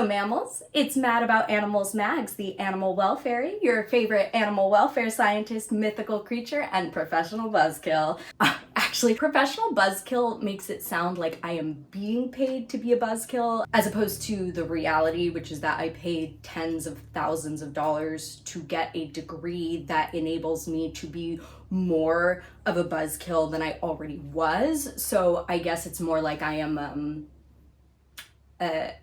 Hello mammals, it's Mad About Animals Mags, the animal welfare, your favorite animal welfare scientist, mythical creature, and professional buzzkill. Actually, professional buzzkill makes it sound like I am being paid to be a buzzkill, as opposed to the reality, which is that I paid tens of thousands of dollars to get a degree that enables me to be more of a buzzkill than I already was. So I guess it's more like I am a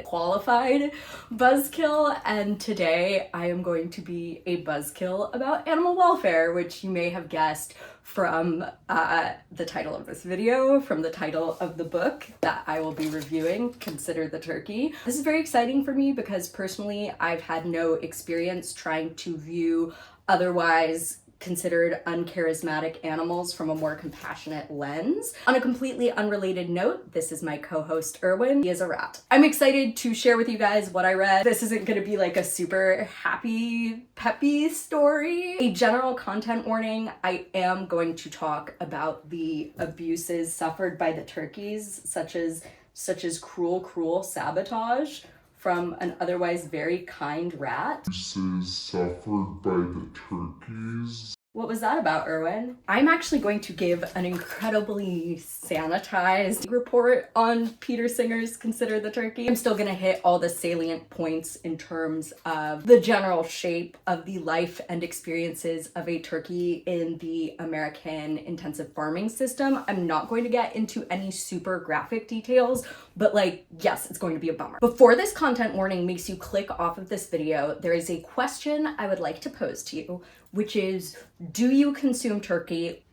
qualified buzzkill, and today I am going to be a buzzkill about animal welfare, which you may have guessed from the title of this video, from the title of the book that I will be reviewing, Consider the Turkey. This is very exciting for me because personally I've had no experience trying to view otherwise considered uncharismatic animals from a more compassionate lens. On a completely unrelated note, this is my co-host Erwin. He is a rat. I'm excited to share with you guys what I read. This isn't gonna be like a super happy, peppy story. A general content warning, I am going to talk about the abuses suffered by the turkeys, such as cruel sabotage from an otherwise very kind rat. Abuses suffered by the turkeys. What was that about, Erwin? I'm actually going to give an incredibly sanitized report on Peter Singer's Consider the Turkey. I'm still gonna hit all the salient points in terms of the general shape of the life and experiences of a turkey in the American intensive farming system. I'm not going to get into any super graphic details, but yes, it's going to be a bummer. Before this content warning makes you click off of this video, there is a question I would like to pose to you, which is, do you consume turkey?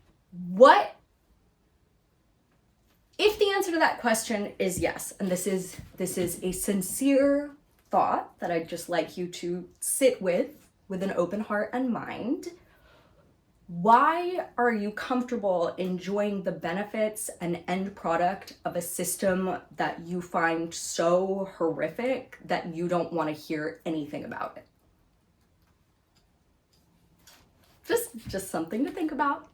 If the answer to that question is yes, and this is a sincere thought that I'd just like you to sit with an open heart and mind, why are you comfortable enjoying the benefits and end product of a system that you find so horrific that you don't want to hear anything about it? Just something to think about.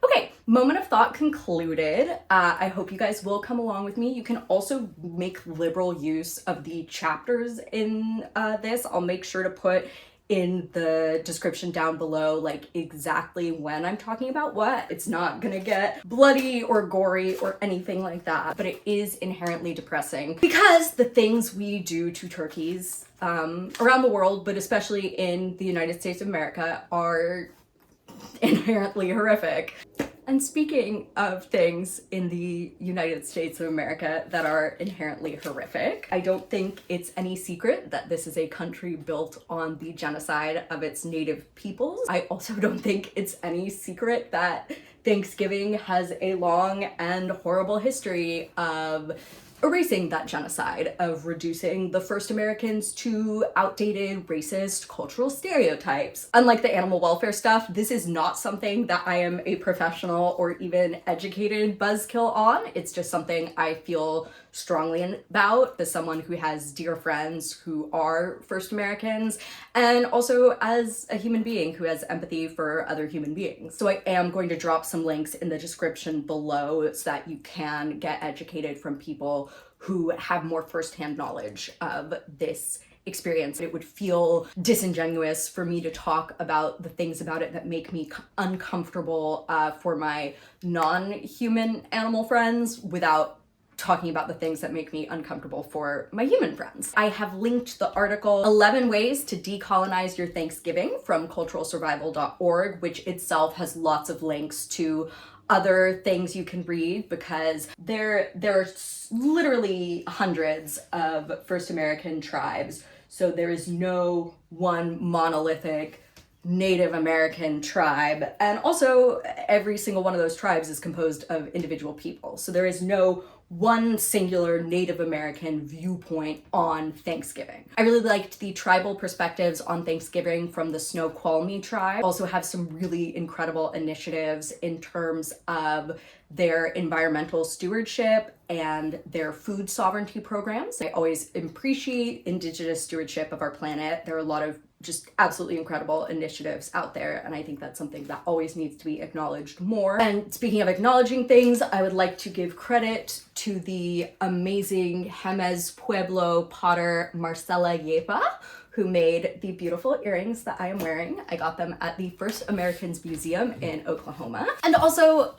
Okay, moment of thought concluded. I hope you guys will come along with me. You can also make liberal use of the chapters in this. I'll make sure to put in the description down below exactly when I'm talking about what. It's not gonna get bloody or gory or anything like that, but it is inherently depressing because the things we do to turkeys around the world, but especially in the United States of America, are inherently horrific. And speaking of things in the United States of America that are inherently horrific, I don't think it's any secret that this is a country built on the genocide of its native peoples. I also don't think it's any secret that Thanksgiving has a long and horrible history of erasing that genocide, of reducing the first Americans to outdated racist cultural stereotypes. Unlike the animal welfare stuff, this is not something that I am a professional or even educated buzzkill on. It's just something I feel strongly about as someone who has dear friends who are first Americans, and also as a human being who has empathy for other human beings. So I am going to drop some links in the description below so that you can get educated from people who have more firsthand knowledge of this experience. It would feel disingenuous for me to talk about the things about it that make me uncomfortable for my non-human animal friends without talking about the things that make me uncomfortable for my human friends. I have linked the article 11 Ways to Decolonize Your Thanksgiving from culturalsurvival.org, which itself has lots of links to other things you can read, because there are literally hundreds of First American tribes. So there is no one monolithic Native American tribe. And also every single one of those tribes is composed of individual people. So there is no one singular Native American viewpoint on Thanksgiving. I really liked the tribal perspectives on Thanksgiving from the Snoqualmie tribe. Also have some really incredible initiatives in terms of their environmental stewardship and their food sovereignty programs. I always appreciate Indigenous stewardship of our planet. There are a lot of just absolutely incredible initiatives out there, and I think that's something that always needs to be acknowledged more. And speaking of acknowledging things, I would like to give credit to the amazing Jemez Pueblo potter Marcela Yepa, who made the beautiful earrings that I am wearing. I got them at the First Americans Museum in Oklahoma. And also,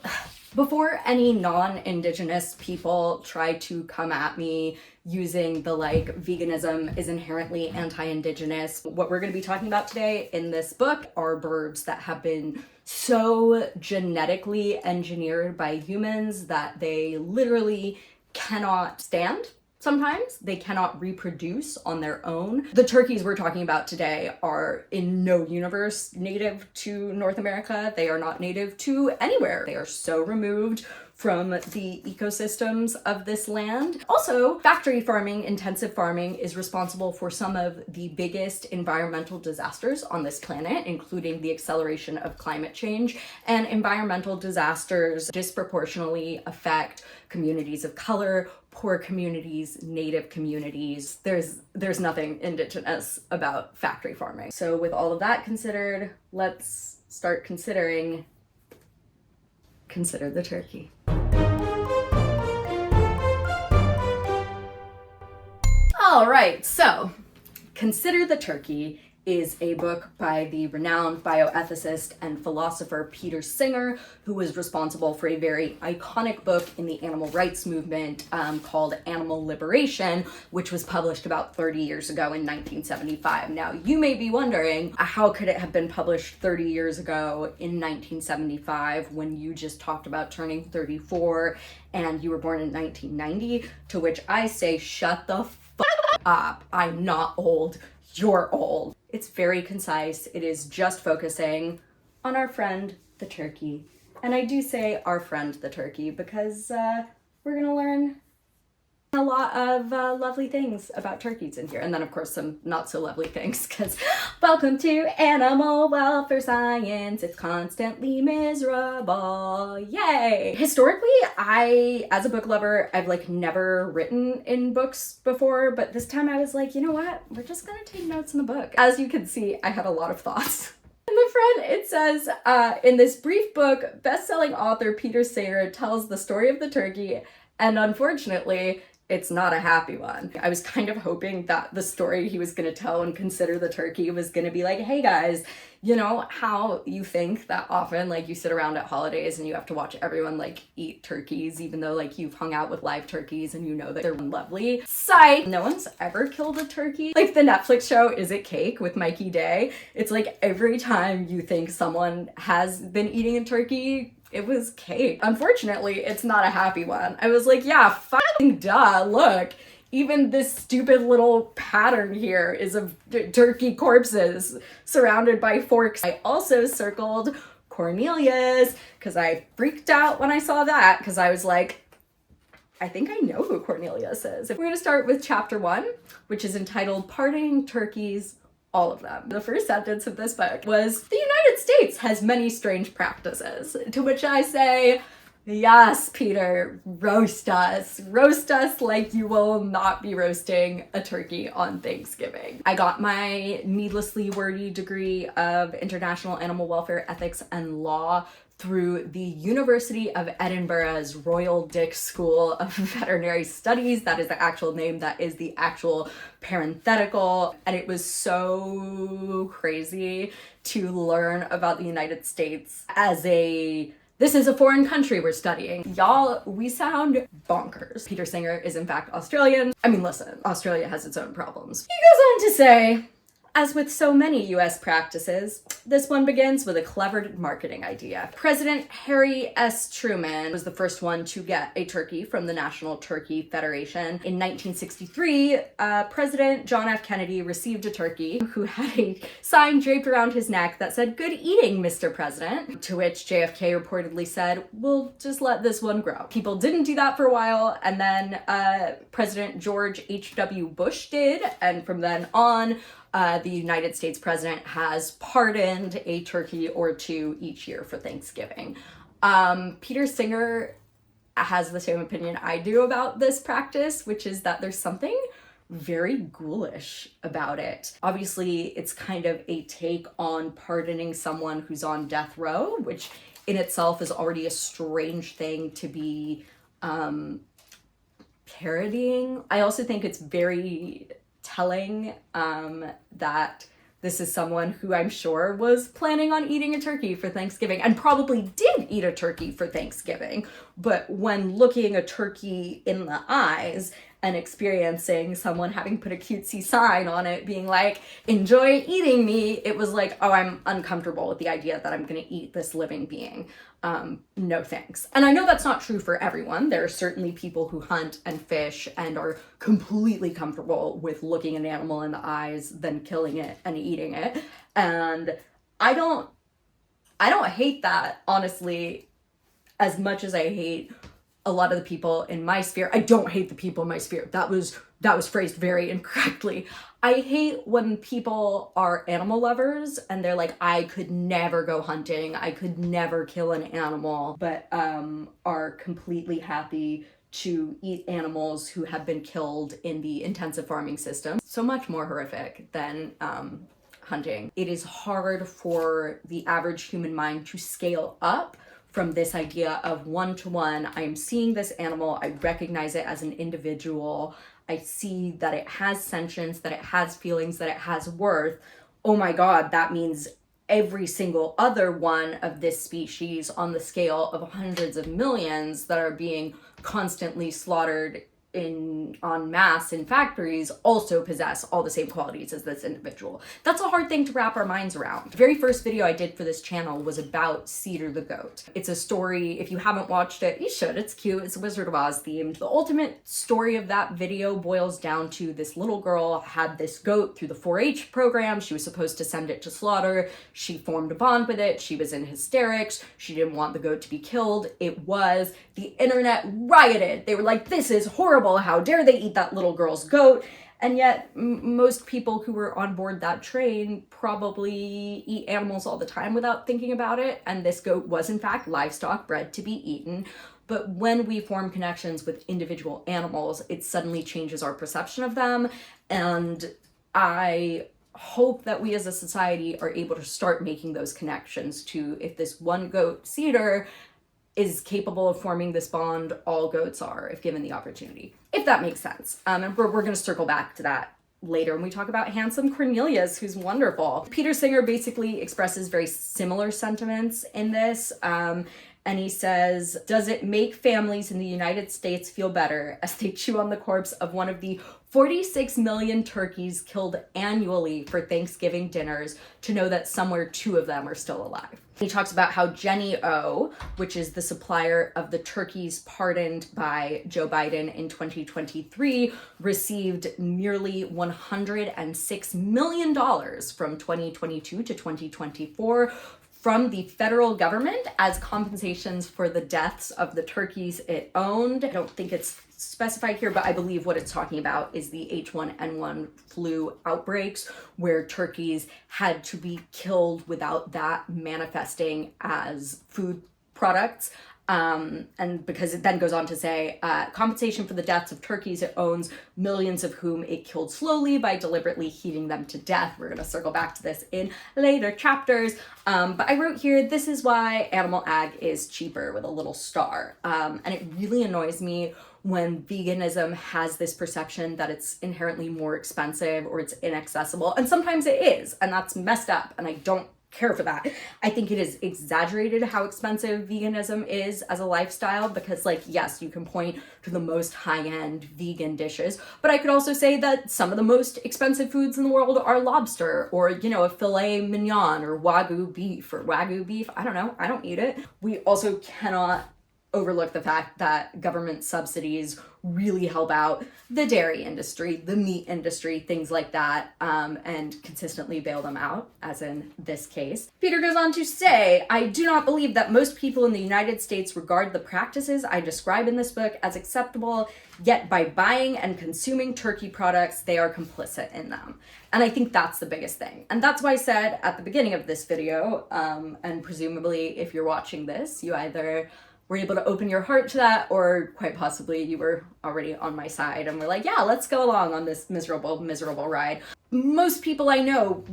before any non-Indigenous people try to come at me using the veganism is inherently anti-Indigenous, what we're going to be talking about today in this book are birds that have been so genetically engineered by humans that they literally cannot stand. Sometimes they cannot reproduce on their own. The turkeys we're talking about today are in no universe native to North America. They are not native to anywhere. They are so removed from the ecosystems of this land. Also, factory farming, intensive farming, is responsible for some of the biggest environmental disasters on this planet, including the acceleration of climate change. And environmental disasters disproportionately affect communities of color, poor communities, native communities. There's nothing indigenous about factory farming. So with all of that considered, let's start considering Consider the Turkey. All right, so Consider the Turkey is a book by the renowned bioethicist and philosopher Peter Singer, who was responsible for a very iconic book in the animal rights movement called Animal Liberation, which was published about 30 years ago in 1975. Now, you may be wondering, how could it have been published 30 years ago in 1975 when you just talked about turning 34 and you were born in 1990? To which I say, shut the fuck up. I'm not old. You're old. It's very concise. It is just focusing on our friend, the turkey. And I do say our friend, the turkey, because we're gonna learn a lot of lovely things about turkeys in here. And then of course some not so lovely things, because welcome to Animal Welfare Science. It's constantly miserable. Yay! Historically, as a book lover, I've never written in books before, but this time I was like, you know what? We're just gonna take notes in the book. As you can see, I had a lot of thoughts. In the front, it says, in this brief book, best-selling author Peter Singer tells the story of the turkey, and unfortunately, it's not a happy one. I was kind of hoping that the story he was going to tell and Consider the Turkey was going to be like, hey guys, you know how you think that often you sit around at holidays and you have to watch everyone eat turkeys, even though you've hung out with live turkeys and you know that they're lovely. Psych! No one's ever killed a turkey. The Netflix show Is It Cake with Mikey Day. It's every time you think someone has been eating a turkey, it was cake. Unfortunately, it's not a happy one. I was like, yeah, fucking duh, look. Even this stupid little pattern here is of turkey corpses surrounded by forks. I also circled Cornelius because I freaked out when I saw that, because I was like, I think I know who Cornelius is. We're gonna start with chapter 1, which is entitled Pardoning Turkeys, All of Them. The first sentence of this book was, the United States has many strange practices. To which I say, yes, Peter, roast us. Roast us like you will not be roasting a turkey on Thanksgiving. I got my needlessly wordy degree of International Animal Welfare Ethics and Law through the University of Edinburgh's Royal Dick School of Veterinary Studies. That is the actual name. That is the actual parenthetical. And it was so crazy to learn about the United States as this is a foreign country we're studying. Y'all, we sound bonkers. Peter Singer is in fact Australian. I mean, listen, Australia has its own problems. He goes on to say, as with so many US practices, this one begins with a clever marketing idea. President Harry S. Truman was the first one to get a turkey from the National Turkey Federation. In 1963, President John F. Kennedy received a turkey who had a sign draped around his neck that said, "Good eating, Mr. President," to which JFK reportedly said, "We'll just let this one grow." People didn't do that for a while, and then President George H.W. Bush did, and from then on, the United States president has pardoned a turkey or two each year for Thanksgiving. Peter Singer has the same opinion I do about this practice, which is that there's something very ghoulish about it. Obviously, it's kind of a take on pardoning someone who's on death row, which in itself is already a strange thing to be parodying. I also think it's very telling that this is someone who I'm sure was planning on eating a turkey for Thanksgiving and probably did eat a turkey for Thanksgiving. But when looking a turkey in the eyes and experiencing someone having put a cutesy sign on it being like, enjoy eating me, it was like, oh, I'm uncomfortable with the idea that I'm gonna eat this living being. No thanks. And I know that's not true for everyone. There are certainly people who hunt and fish and are completely comfortable with looking an animal in the eyes, then killing it and eating it. And I don't hate that, honestly, as much as I hate a lot of the people in my sphere. I don't hate the people in my sphere. That was phrased very incorrectly. I hate when people are animal lovers and they're like, I could never go hunting, I could never kill an animal, but are completely happy to eat animals who have been killed in the intensive farming system. So much more horrific than hunting. It is hard for the average human mind to scale up from this idea of one-to-one. I am seeing this animal, I recognize it as an individual, I see that it has sentience, that it has feelings, that it has worth. Oh my God, that means every single other one of this species on the scale of hundreds of millions that are being constantly slaughtered en masse in factories also possess all the same qualities as this individual. That's a hard thing to wrap our minds around. The very first video I did for this channel was about Cedar the goat. It's a story, if you haven't watched it, you should, it's cute, it's Wizard of Oz themed. The ultimate story of that video boils down to this little girl had this goat through the 4-H program, she was supposed to send it to slaughter, she formed a bond with it, she was in hysterics, she didn't want the goat to be killed, it was, the internet rioted, they were like, this is horrible, how dare they eat that little girl's goat? And yet most people who were on board that train probably eat animals all the time without thinking about it, and this goat was in fact livestock bred to be eaten. But when we form connections with individual animals, it suddenly changes our perception of them, and I hope that we as a society are able to start making those connections to, if this one goat, Cedar, is capable of forming this bond, all goats are, if given the opportunity. If that makes sense. And we're going to circle back to that later when we talk about handsome Cornelius, who's wonderful. Peter Singer basically expresses very similar sentiments in this. And he says, does it make families in the United States feel better as they chew on the corpse of one of the 46 million turkeys killed annually for Thanksgiving dinners to know that somewhere 2 of them are still alive? He talks about how Jenny O, which is the supplier of the turkeys pardoned by Joe Biden in 2023, received nearly $106 million from 2022 to 2024 from the federal government as compensations for the deaths of the turkeys it owned. I don't think it's specified here, but I believe what it's talking about is the H1N1 flu outbreaks where turkeys had to be killed without that manifesting as food products. And because it then goes on to say, compensation for the deaths of turkeys it owns, millions of whom it killed slowly by deliberately heating them to death. We're going to circle back to this in later chapters. But I wrote here, this is why animal ag is cheaper with a little star. And it really annoys me when veganism has this perception that it's inherently more expensive or it's inaccessible. And sometimes it is, and that's messed up. And I don't care for that. I think it is exaggerated how expensive veganism is as a lifestyle because, like, yes, you can point to the most high-end vegan dishes, but I could also say that some of the most expensive foods in the world are lobster or, you know, a filet mignon or wagyu beef. I don't know. I don't eat it. We also cannot overlook the fact that government subsidies really help out the dairy industry, the meat industry, things like that, and consistently bail them out, as in this case. Peter goes on to say, I do not believe that most people in the United States regard the practices I describe in this book as acceptable, yet by buying and consuming turkey products, they are complicit in them. And I think that's the biggest thing. And that's why I said at the beginning of this video, and presumably if you're watching this, you either were able to open your heart to that, or quite possibly you were already on my side and were like, yeah, let's go along on this miserable ride. Most people I know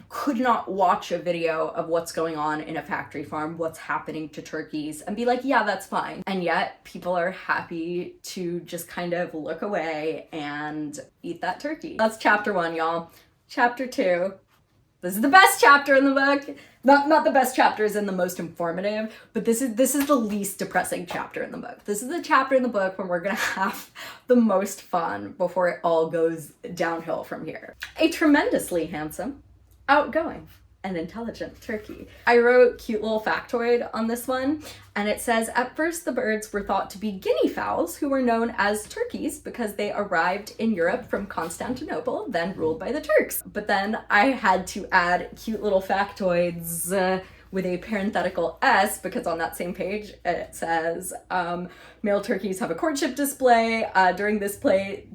could not watch a video of what's going on in a factory farm, what's happening to turkeys, and be like, yeah, that's fine. And yet people are happy to just kind of look away and eat that turkey. That's chapter 1, y'all. Chapter 2. This is the best chapter in the book. Not the best chapters and the most informative, but this is the least depressing chapter in the book. This is the chapter in the book when we're gonna have the most fun before it all goes downhill from here. A tremendously handsome, outgoing, and intelligent turkey. I wrote cute little factoid on this one, and it says, at first the birds were thought to be guinea fowls who were known as turkeys because they arrived in Europe from Constantinople, then ruled by the Turks. But then I had to add cute little factoids with a parenthetical S, because on that same page it says, male turkeys have a courtship display. During this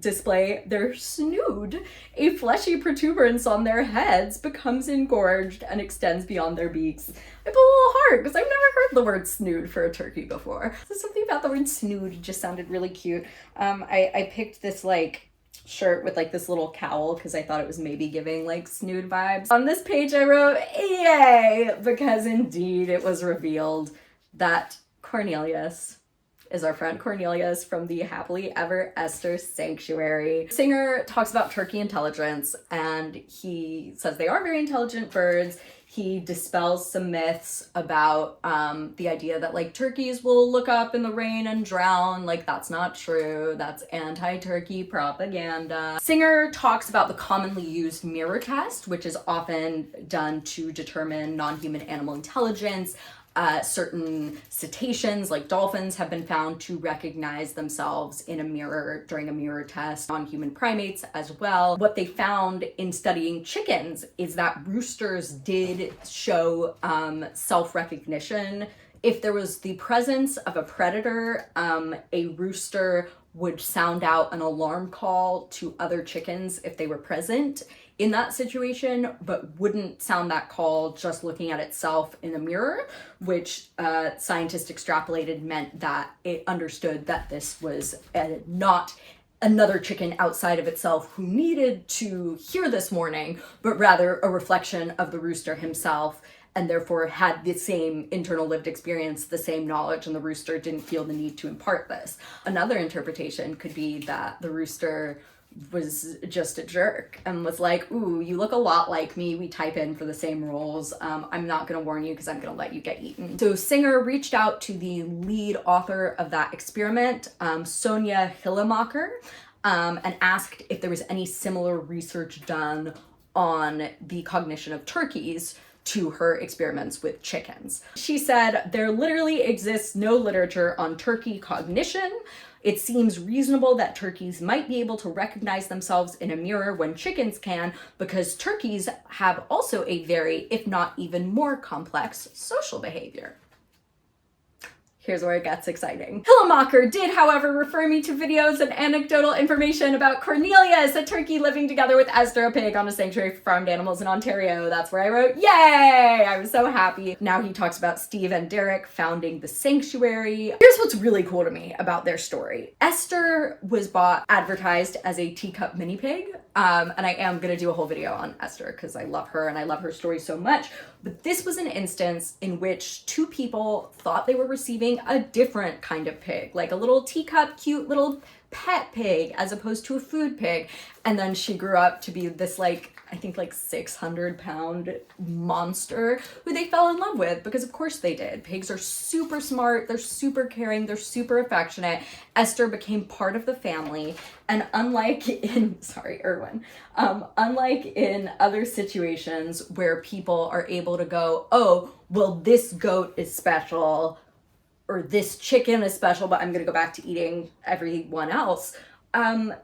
display, their snood, a fleshy protuberance on their heads, becomes engorged and extends beyond their beaks. I put a little heart because I've never heard the word snood for a turkey before. There's something about the word snood just sounded really cute. I picked this like shirt with like this little cowl because I thought it was maybe giving like snood vibes. On this page I wrote, yay, because indeed it was revealed that Cornelius is our friend Cornelius from the Happily Ever Esther Sanctuary. Singer talks about turkey intelligence, and he says they are very intelligent birds. He dispels some myths about the idea that like turkeys will look up in the rain and drown. Like, that's not true. That's anti-turkey propaganda. Singer talks about the commonly used mirror test, which is often done to determine non-human animal intelligence. Certain cetaceans, like dolphins, have been found to recognize themselves in a mirror during a mirror test. Non-human primates as well. What they found in studying chickens is that roosters did show self-recognition. If there was the presence of a predator, a rooster would sound out an alarm call to other chickens if they were present in that situation, but wouldn't sound that call just looking at itself in a mirror, which scientists extrapolated meant that it understood that this was not another chicken outside of itself who needed to hear this warning, but rather a reflection of the rooster himself, and therefore had the same internal lived experience, the same knowledge, and the rooster didn't feel the need to impart this. Another interpretation could be that the rooster was just a jerk and was like, ooh, you look a lot like me, we type in for the same roles, I'm not gonna warn you because I'm gonna let you get eaten. So Singer reached out to the lead author of that experiment, Sonia Hillemacher, and asked if there was any similar research done on the cognition of turkeys to her experiments with chickens. She said, there literally exists no literature on turkey cognition. It seems reasonable that turkeys might be able to recognize themselves in a mirror when chickens can, because turkeys have also a very, if not even more complex social behavior. Here's where it gets exciting. Hillemacher did, however, refer me to videos and anecdotal information about Cornelius, a turkey living together with Esther, a pig, on a sanctuary for farmed animals in Ontario. That's where I wrote, yay! I was so happy. Now he talks about Steve and Derek founding the sanctuary. Here's what's really cool to me about their story. Esther was advertised as a teacup mini pig. And I am gonna do a whole video on Esther because I love her and I love her story so much. But this was an instance in which two people thought they were receiving a different kind of pig, like a little teacup, cute little pet pig as opposed to a food pig. And then she grew up to be this I think 600-pound monster who they fell in love with, because of course they did. Pigs are super smart, they're super caring, they're super affectionate. Esther became part of the family, and unlike in other situations where people are able to go, oh, well, this goat is special, or this chicken is special, but I'm gonna go back to eating everyone else.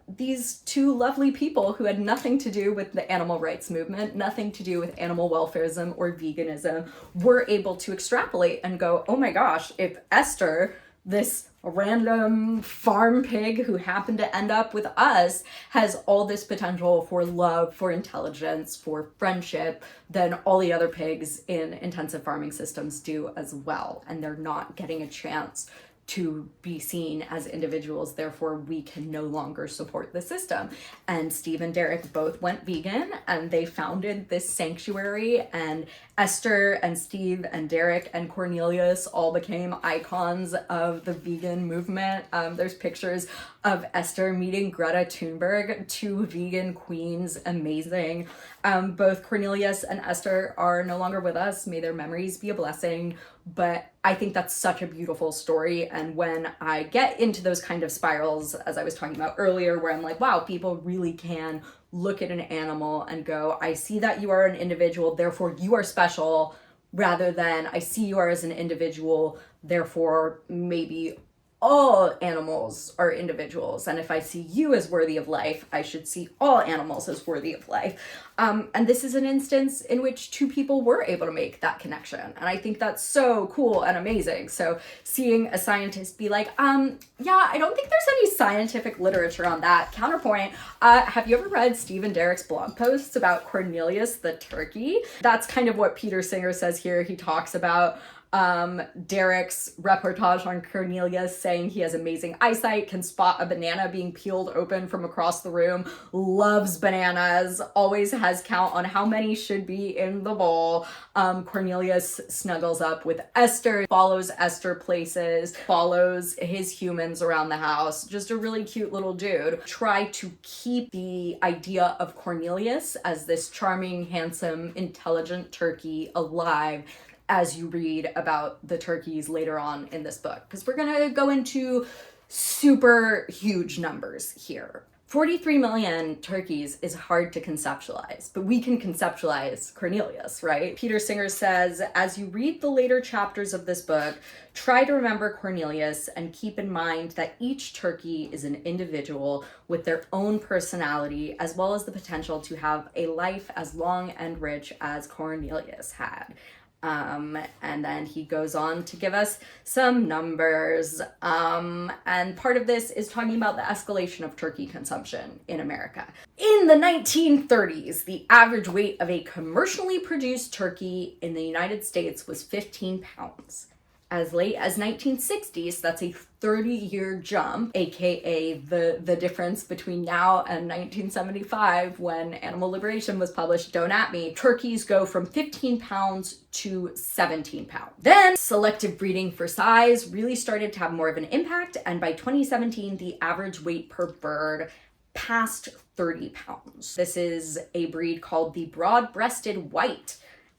These two lovely people who had nothing to do with the animal rights movement, nothing to do with animal welfarism or veganism, were able to extrapolate and go, oh my gosh, if Esther, this random farm pig who happened to end up with us, has all this potential for love, for intelligence, for friendship, then all the other pigs in intensive farming systems do as well. And they're not getting a chance to be seen as individuals, therefore we can no longer support the system. And Steve and Derek both went vegan, and they founded this sanctuary, and Esther and Steve and Derek and Cornelius all became icons of the vegan movement. There's pictures of Esther meeting Greta Thunberg, two vegan queens, amazing. Both Cornelius and Esther are no longer with us. May their memories be a blessing. But I think that's such a beautiful story. And when I get into those kind of spirals, as I was talking about earlier, where I'm like, wow, people really can look at an animal and go, I see that you are an individual, therefore you are special, rather than I see you are as an individual, therefore maybe all animals are individuals, and if I see you as worthy of life, I should see all animals as worthy of life. And this is an instance in which two people were able to make that connection, and I think that's so cool and amazing. So seeing a scientist be like, yeah, I don't think there's any scientific literature on that. Counterpoint, have you ever read Steve and Derek's blog posts about Cornelius the turkey? That's kind of what Peter Singer says here. He talks about Derek's reportage on Cornelius, saying he has amazing eyesight, can spot a banana being peeled open from across the room, loves bananas, always has count on how many should be in the bowl. Cornelius snuggles up with Esther, follows Esther places, follows his humans around the house. Just a really cute little dude. Try to keep the idea of Cornelius as this charming, handsome, intelligent turkey alive as you read about the turkeys later on in this book, because we're going to go into super huge numbers here. 43 million turkeys is hard to conceptualize, but we can conceptualize Cornelius, right? Peter Singer says, as you read the later chapters of this book, try to remember Cornelius and keep in mind that each turkey is an individual with their own personality, as well as the potential to have a life as long and rich as Cornelius had. And then he goes on to give us some numbers. And part of this is talking about the escalation of turkey consumption in America. In the 1930s, the average weight of a commercially produced turkey in the United States was 15 pounds. As late as 1960s, that's a 30-year jump, aka the difference between now and 1975 when Animal Liberation was published, don't at me, turkeys go from 15 pounds to 17 pounds. Then selective breeding for size really started to have more of an impact, and by 2017, the average weight per bird passed 30 pounds. This is a breed called the broad-breasted white,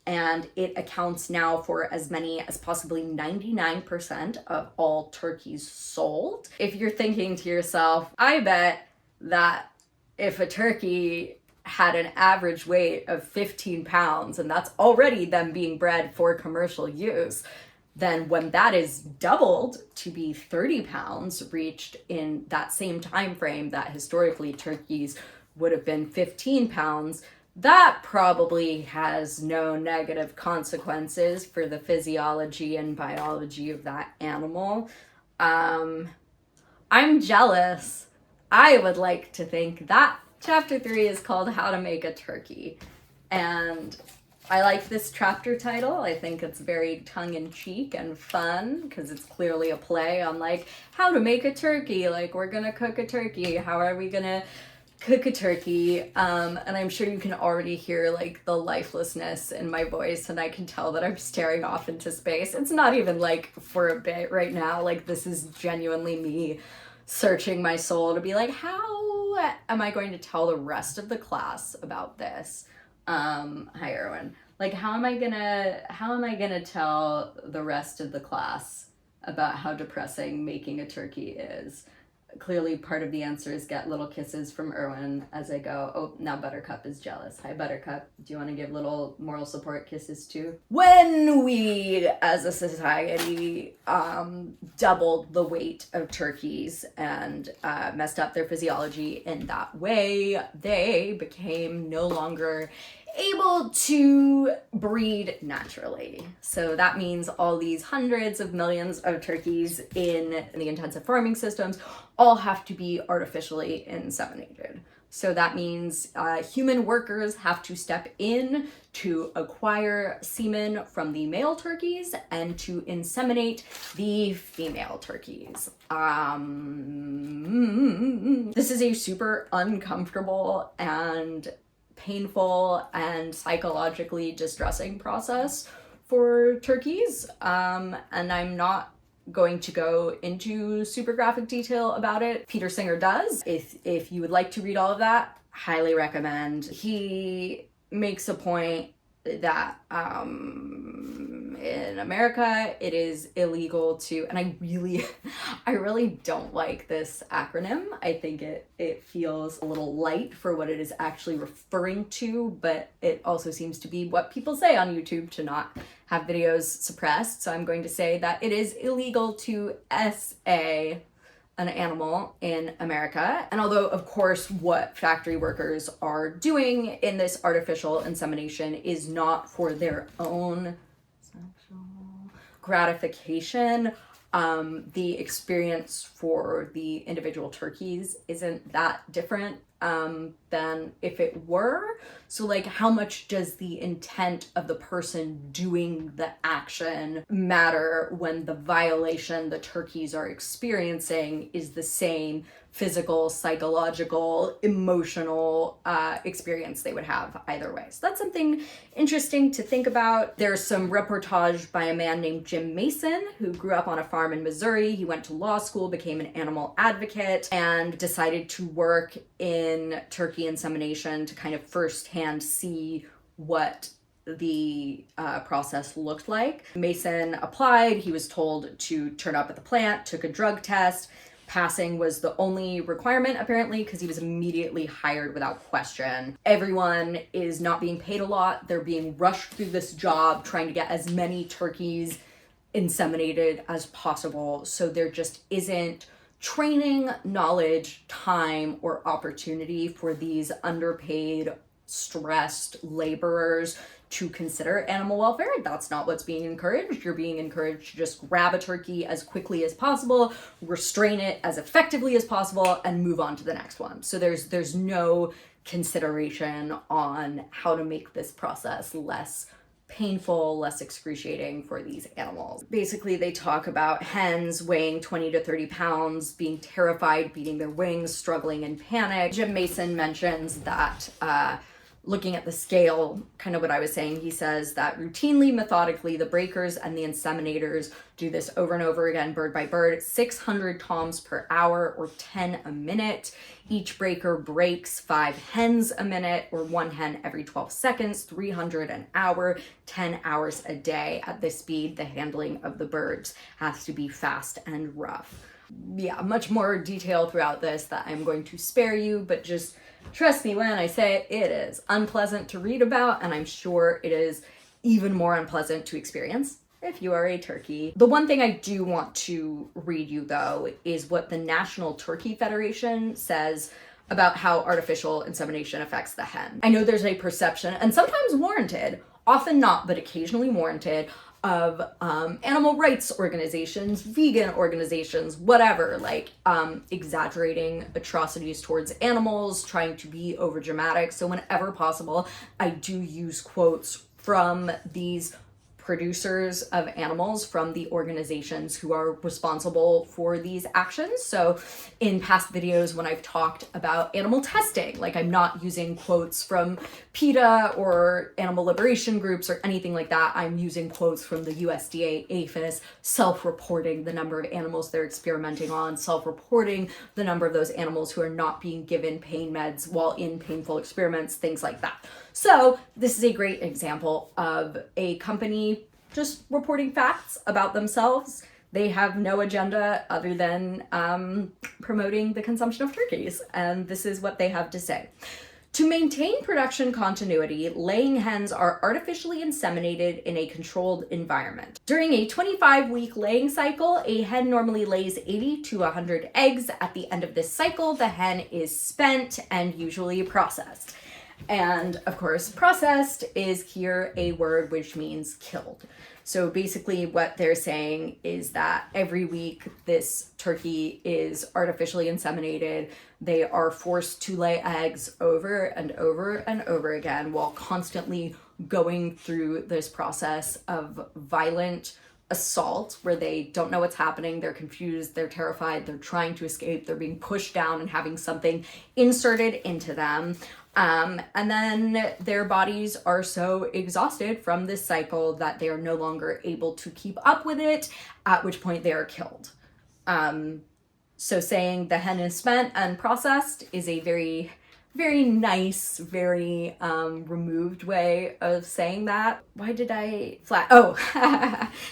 and it accounts now for as many as possibly 99% of all turkeys sold. If you're thinking to yourself, I bet that if a turkey had an average weight of 15 pounds, and that's already them being bred for commercial use, then when that is doubled to be 30 pounds, reached in that same time frame that historically turkeys would have been 15 pounds, that probably has no negative consequences for the physiology and biology of that animal. I'm jealous. I would like to think that chapter 3 is called How to Make a Turkey. And I like this chapter title. I think it's very tongue-in-cheek and fun because it's clearly a play on like how to make a turkey. Like, we're gonna cook a turkey. How are we gonna cook a turkey? And I'm sure you can already hear like the lifelessness in my voice, and I can tell that I'm staring off into space. It's not even like for a bit right now. Like, this is genuinely me searching my soul to be like, how am I going to tell the rest of the class about this? Hi Erwin. Like, how am I gonna tell the rest of the class about how depressing making a turkey is? Clearly part of the answer is get little kisses from Erwin as I go. Oh, now Buttercup is jealous. Hi Buttercup. Do you want to give little moral support kisses too? When we as a society doubled the weight of turkeys and messed up their physiology in that way, they became no longer able to breed naturally. So that means all these hundreds of millions of turkeys in the intensive farming systems all have to be artificially inseminated. So that means human workers have to step in to acquire semen from the male turkeys and to inseminate the female turkeys. This is a super uncomfortable and painful and psychologically distressing process for turkeys. And I'm not going to go into super graphic detail about it. Peter Singer does. If you would like to read all of that, highly recommend. He makes a point that in America it is illegal to, and I really don't like this acronym. I think it feels a little light for what it is actually referring to, but it also seems to be what people say on YouTube to not have videos suppressed. So I'm going to say that it is illegal to SA an animal in America. And although, of course, what factory workers are doing in this artificial insemination is not for their own sexual gratification, the experience for the individual turkeys isn't that different than if it were. So like, how much does the intent of the person doing the action matter when the violation the turkeys are experiencing is the same physical, psychological, emotional experience they would have either way? So that's something interesting to think about. There's some reportage by a man named Jim Mason who grew up on a farm in Missouri. He went to law school, became an animal advocate, and decided to work in turkey insemination to kind of firsthand see what the process looked like. Mason applied. He was told to turn up at the plant, took a drug test. Passing was the only requirement, apparently, because he was immediately hired without question. Everyone is not being paid a lot. They're being rushed through this job, trying to get as many turkeys inseminated as possible. So there just isn't training, knowledge, time, or opportunity for these underpaid, stressed laborers to consider animal welfare. That's not what's being encouraged. You're being encouraged to just grab a turkey as quickly as possible, restrain it as effectively as possible, and move on to the next one. So there's no consideration on how to make this process less painful, less excruciating for these animals. Basically, they talk about hens weighing 20 to 30 pounds, being terrified, beating their wings, struggling in panic. Jim Mason mentions that looking at the scale, kind of what I was saying, he says that routinely, methodically, the breakers and the inseminators do this over and over again, bird by bird, 600 toms per hour or 10 a minute. Each breaker breaks 5 hens a minute or 1 hen every 12 seconds, 300 an hour, 10 hours a day. At this speed, the handling of the birds has to be fast and rough. Yeah, much more detail throughout this that I'm going to spare you, but just trust me when I say it is unpleasant to read about, and I'm sure it is even more unpleasant to experience if you are a turkey. The one thing I do want to read you, though, is what the National Turkey Federation says about how artificial insemination affects the hen. I know there's a perception, and sometimes warranted, often not, but occasionally warranted, of animal rights organizations, vegan organizations, whatever, like exaggerating atrocities towards animals, trying to be over dramatic. So whenever possible, I do use quotes from these producers of animals, from the organizations who are responsible for these actions. So in past videos when I've talked about animal testing, like I'm not using quotes from PETA or animal liberation groups or anything like that. I'm using quotes from the USDA, APHIS, self-reporting the number of animals they're experimenting on, self-reporting the number of those animals who are not being given pain meds while in painful experiments, things like that. So this is a great example of a company just reporting facts about themselves. They have no agenda other than promoting the consumption of turkeys, and this is what they have to say. To maintain production continuity, laying hens are artificially inseminated in a controlled environment. During a 25-week laying cycle, a hen normally lays 80 to 100 eggs. At the end of this cycle, the hen is spent and usually processed. And of course, processed is here a word which means killed. So basically what they're saying is that every week this turkey is artificially inseminated. They are forced to lay eggs over and over and over again while constantly going through this process of violent assault where they don't know what's happening, they're confused, they're terrified, they're trying to escape, they're being pushed down and having something inserted into them. And then their bodies are so exhausted from this cycle that they are no longer able to keep up with it, at which point they are killed. So saying the hen is spent and processed is a very, very nice, very removed way of saying that. Why did I flag? Oh,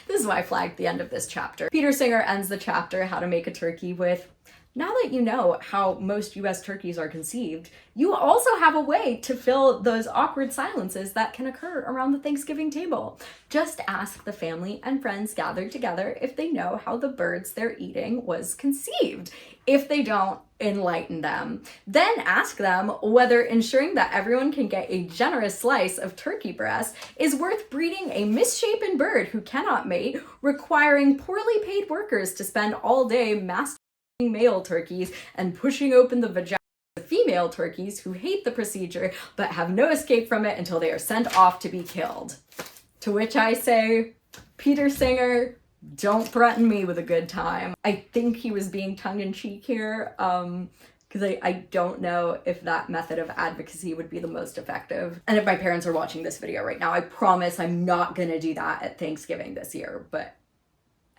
this is why I flagged the end of this chapter. Peter Singer ends the chapter, How to Make a Turkey, with, now that you know how most US turkeys are conceived, you also have a way to fill those awkward silences that can occur around the Thanksgiving table. Just ask the family and friends gathered together if they know how the birds they're eating was conceived. If they don't, enlighten them. Then ask them whether ensuring that everyone can get a generous slice of turkey breast is worth breeding a misshapen bird who cannot mate, requiring poorly paid workers to spend all day masturbating male turkeys and pushing open the vagina of female turkeys who hate the procedure but have no escape from it until they are sent off to be killed. To which I say, Peter Singer, don't threaten me with a good time. I think he was being tongue-in-cheek here, because I don't know if that method of advocacy would be the most effective. And if my parents are watching this video right now, I promise I'm not gonna do that at Thanksgiving this year, but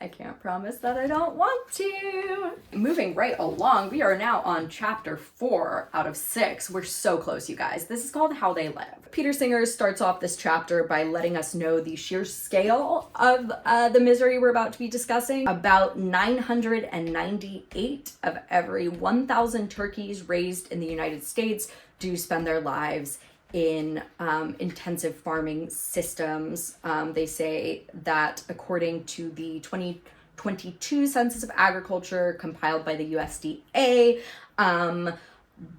I can't promise that I don't want to. Moving right along, we are now on chapter 4 out of 6. We're so close, you guys. This is called How They Live. Peter Singer starts off this chapter by letting us know the sheer scale of the misery we're about to be discussing. About 998 of every 1,000 turkeys raised in the United States do spend their lives in intensive farming systems. They say that according to the 2022 Census of Agriculture compiled by the USDA,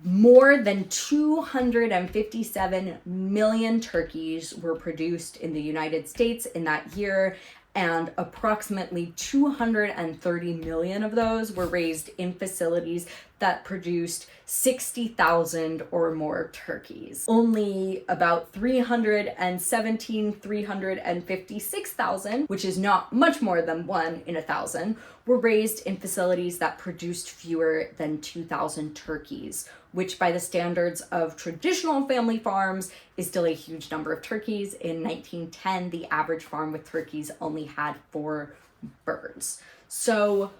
more than 257 million turkeys were produced in the United States in that year, and approximately 230 million of those were raised in facilities that produced 60,000 or more turkeys. Only about 356,000, which is not much more than 1 in 1,000, were raised in facilities that produced fewer than 2,000 turkeys, which by the standards of traditional family farms is still a huge number of turkeys. In 1910, the average farm with turkeys only had 4 birds. So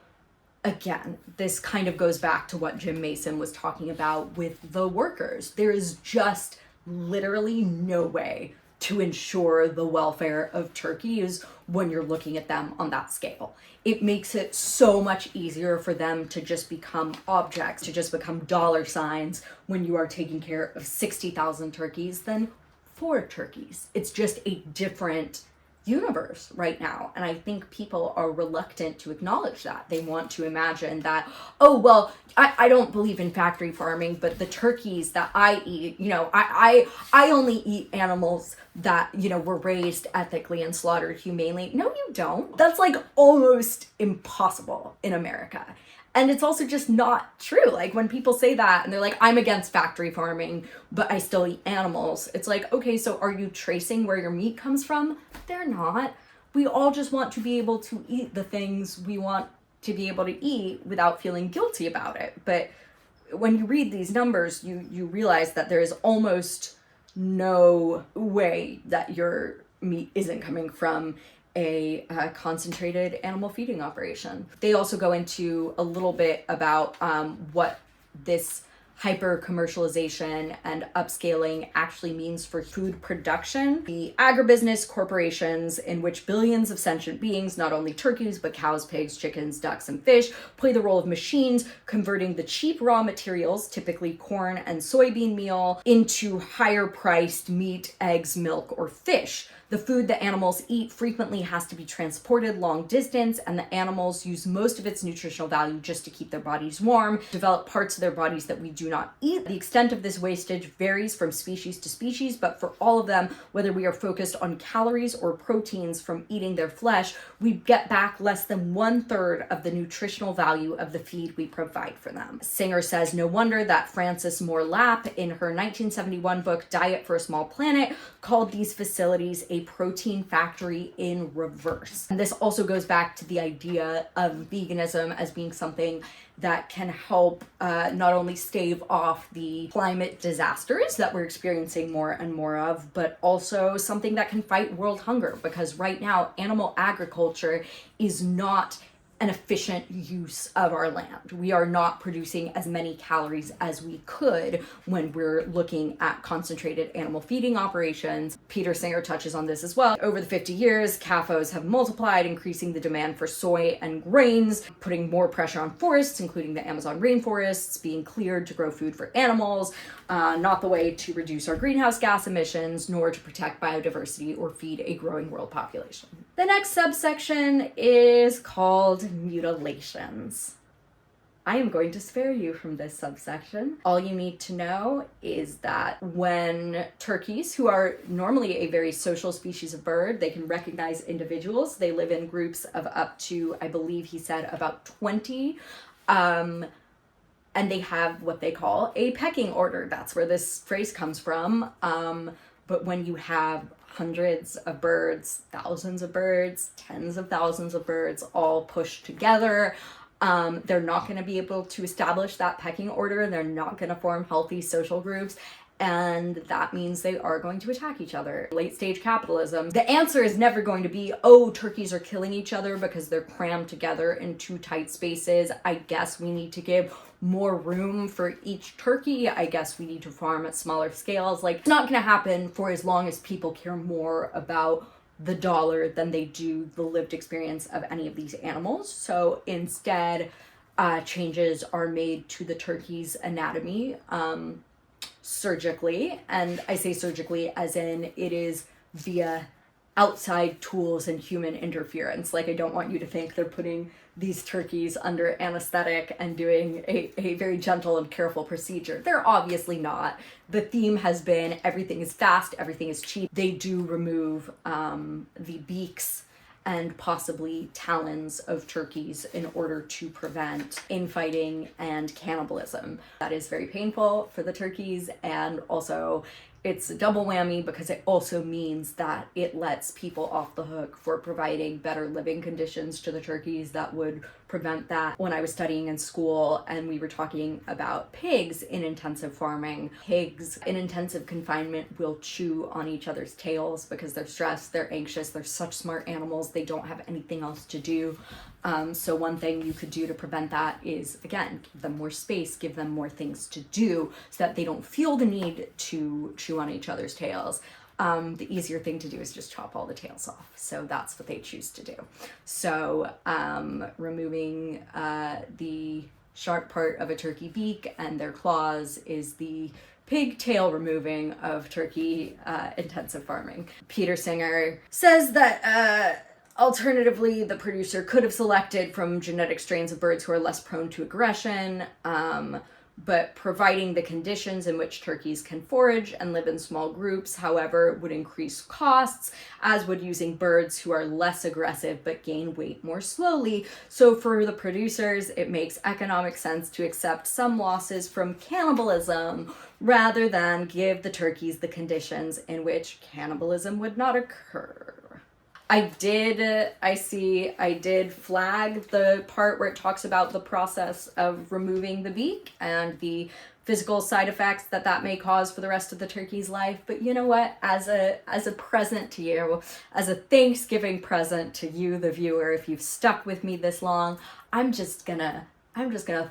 again, this kind of goes back to what Jim Mason was talking about with the workers. There is just literally no way to ensure the welfare of turkeys when you're looking at them on that scale. It makes it so much easier for them to just become objects, to just become dollar signs when you are taking care of 60,000 turkeys than 4 turkeys. It's just a different universe right now, and I think people are reluctant to acknowledge that. They want to imagine that, oh well, I don't believe in factory farming, but the turkeys that I eat, I only eat animals that were raised ethically and slaughtered humanely. No, you don't. That's like almost impossible in America. And it's also just not true. Like when people say that and they're like, I'm against factory farming, but I still eat animals. It's like, okay, so are you tracing where your meat comes from? They're not. We all just want to be able to eat the things we want to be able to eat without feeling guilty about it. But when you read these numbers, you realize that there is almost no way that your meat isn't coming from a concentrated animal feeding operation. They also go into a little bit about what this hyper commercialization and upscaling actually means for food production. The agribusiness corporations in which billions of sentient beings, not only turkeys, but cows, pigs, chickens, ducks, and fish, play the role of machines, converting the cheap raw materials, typically corn and soybean meal, into higher priced meat, eggs, milk, or fish. The food that animals eat frequently has to be transported long distance, and the animals use most of its nutritional value just to keep their bodies warm, develop parts of their bodies that we do not eat. The extent of this wastage varies from species to species, but for all of them, whether we are focused on calories or proteins from eating their flesh, we get back less than 1/3 of the nutritional value of the feed we provide for them. Singer says no wonder that Frances Moore Lapp, in her 1971 book Diet for a Small Planet, called these facilities a protein factory in reverse. And this also goes back to the idea of veganism as being something that can help not only stave off the climate disasters that we're experiencing more and more of, but also something that can fight world hunger, because right now animal agriculture is not an efficient use of our land. We are not producing as many calories as we could when we're looking at concentrated animal feeding operations. Peter Singer touches on this as well. Over the 50 years, CAFOs have multiplied, increasing the demand for soy and grains, putting more pressure on forests, including the Amazon rainforests, being cleared to grow food for animals, not the way to reduce our greenhouse gas emissions, nor to protect biodiversity or feed a growing world population. The next subsection is called mutilations. I am going to spare you from this subsection. All you need to know is that when turkeys, who are normally a very social species of bird, they can recognize individuals. They live in groups of up to, I believe he said, about 20. And they have what they call a pecking order. That's where this phrase comes from. But when you have hundreds of birds, thousands of birds, tens of thousands of birds all pushed together, they're not going to be able to establish that pecking order. They're not going to form healthy social groups. And that means they are going to attack each other. Late stage capitalism. The answer is never going to be, oh, turkeys are killing each other because they're crammed together in too tight spaces. I guess we need to give more room for each turkey. I guess we need to farm at smaller scales. Like, it's not going to happen for as long as people care more about the dollar than they do the lived experience of any of these animals. So instead, changes are made to the turkey's anatomy, surgically, and I say surgically as in it is via outside tools and human interference. Like, I don't want you to think they're putting these turkeys under anesthetic and doing a very gentle and careful procedure. They're obviously not. The theme has been everything is fast, everything is cheap. They do remove the beaks and possibly talons of turkeys in order to prevent infighting and cannibalism. That is very painful for the turkeys, and also it's a double whammy because it also means that it lets people off the hook for providing better living conditions to the turkeys that would prevent that. When I was studying in school and we were talking about pigs in intensive farming, pigs in intensive confinement will chew on each other's tails because they're stressed, they're anxious, they're such smart animals, they don't have anything else to do. So one thing you could do to prevent that is, again, give them more space, give them more things to do so that they don't feel the need to chew on each other's tails. The easier thing to do is just chop all the tails off. So that's what they choose to do. So removing the sharp part of a turkey beak and their claws is the pigtail removing of turkey intensive farming. Peter Singer says that alternatively, the producer could have selected from genetic strains of birds who are less prone to aggression, but providing the conditions in which turkeys can forage and live in small groups, however, would increase costs, as would using birds who are less aggressive but gain weight more slowly. So for the producers, it makes economic sense to accept some losses from cannibalism rather than give the turkeys the conditions in which cannibalism would not occur. I did flag the part where it talks about the process of removing the beak and the physical side effects that may cause for the rest of the turkey's life. But you know what? As a present to you, as a Thanksgiving present to you, the viewer, if you've stuck with me this long, I'm just gonna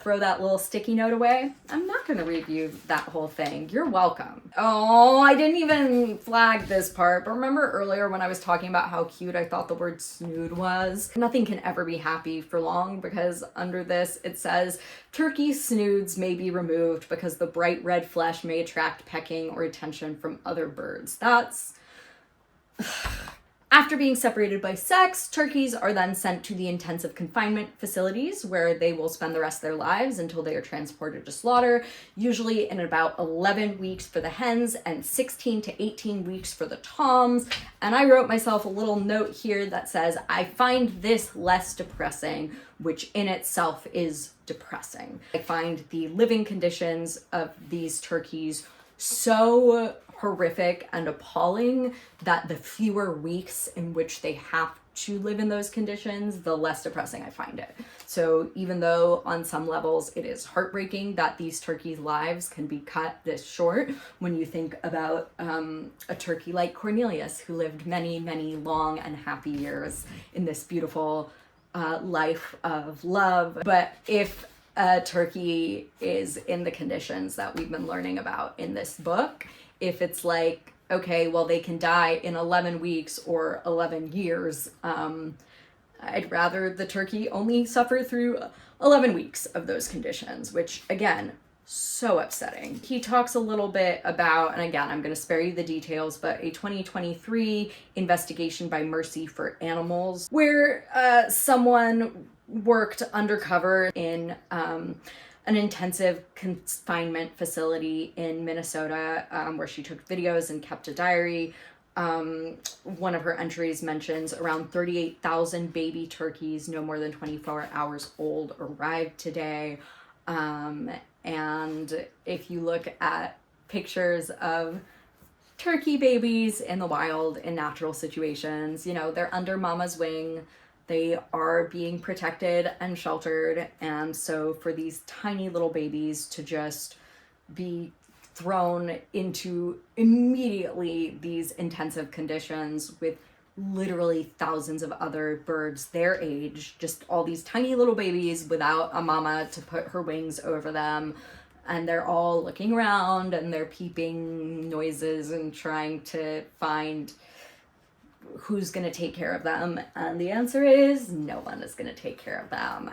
throw that little sticky note away. I'm not gonna review that whole thing. You're welcome. Oh, I didn't even flag this part, but remember earlier when I was talking about how cute I thought the word snood was? Nothing can ever be happy for long, because under this it says, turkey snoods may be removed because the bright red flesh may attract pecking or attention from other birds. That's After being separated by sex, turkeys are then sent to the intensive confinement facilities where they will spend the rest of their lives until they are transported to slaughter, usually in about 11 weeks for the hens and 16 to 18 weeks for the toms. And I wrote myself a little note here that says, I find this less depressing, which in itself is depressing. I find the living conditions of these turkeys so horrific and appalling that the fewer weeks in which they have to live in those conditions, the less depressing I find it. So even though on some levels it is heartbreaking that these turkeys' lives can be cut this short, when you think about a turkey like Cornelius, who lived many, many long and happy years in this beautiful life of love. But if a turkey is in the conditions that we've been learning about in this book, if it's like, okay, well, they can die in 11 weeks or 11 years, I'd rather the turkey only suffer through 11 weeks of those conditions, which again, so upsetting. He talks a little bit about, and again, I'm going to spare you the details, but a 2023 investigation by Mercy for Animals, where someone worked undercover in an intensive confinement facility in Minnesota, where she took videos and kept a diary. One of her entries mentions around 38,000 baby turkeys, no more than 24 hours old, arrived today. And if you look at pictures of turkey babies in the wild, in natural situations, you know, they're under mama's wing. They are being protected and sheltered. And so for these tiny little babies to just be thrown into immediately these intensive conditions with literally thousands of other birds their age, just all these tiny little babies without a mama to put her wings over them. And they're all looking around and they're peeping noises and trying to find who's going to take care of them. And the answer is no one is going to take care of them.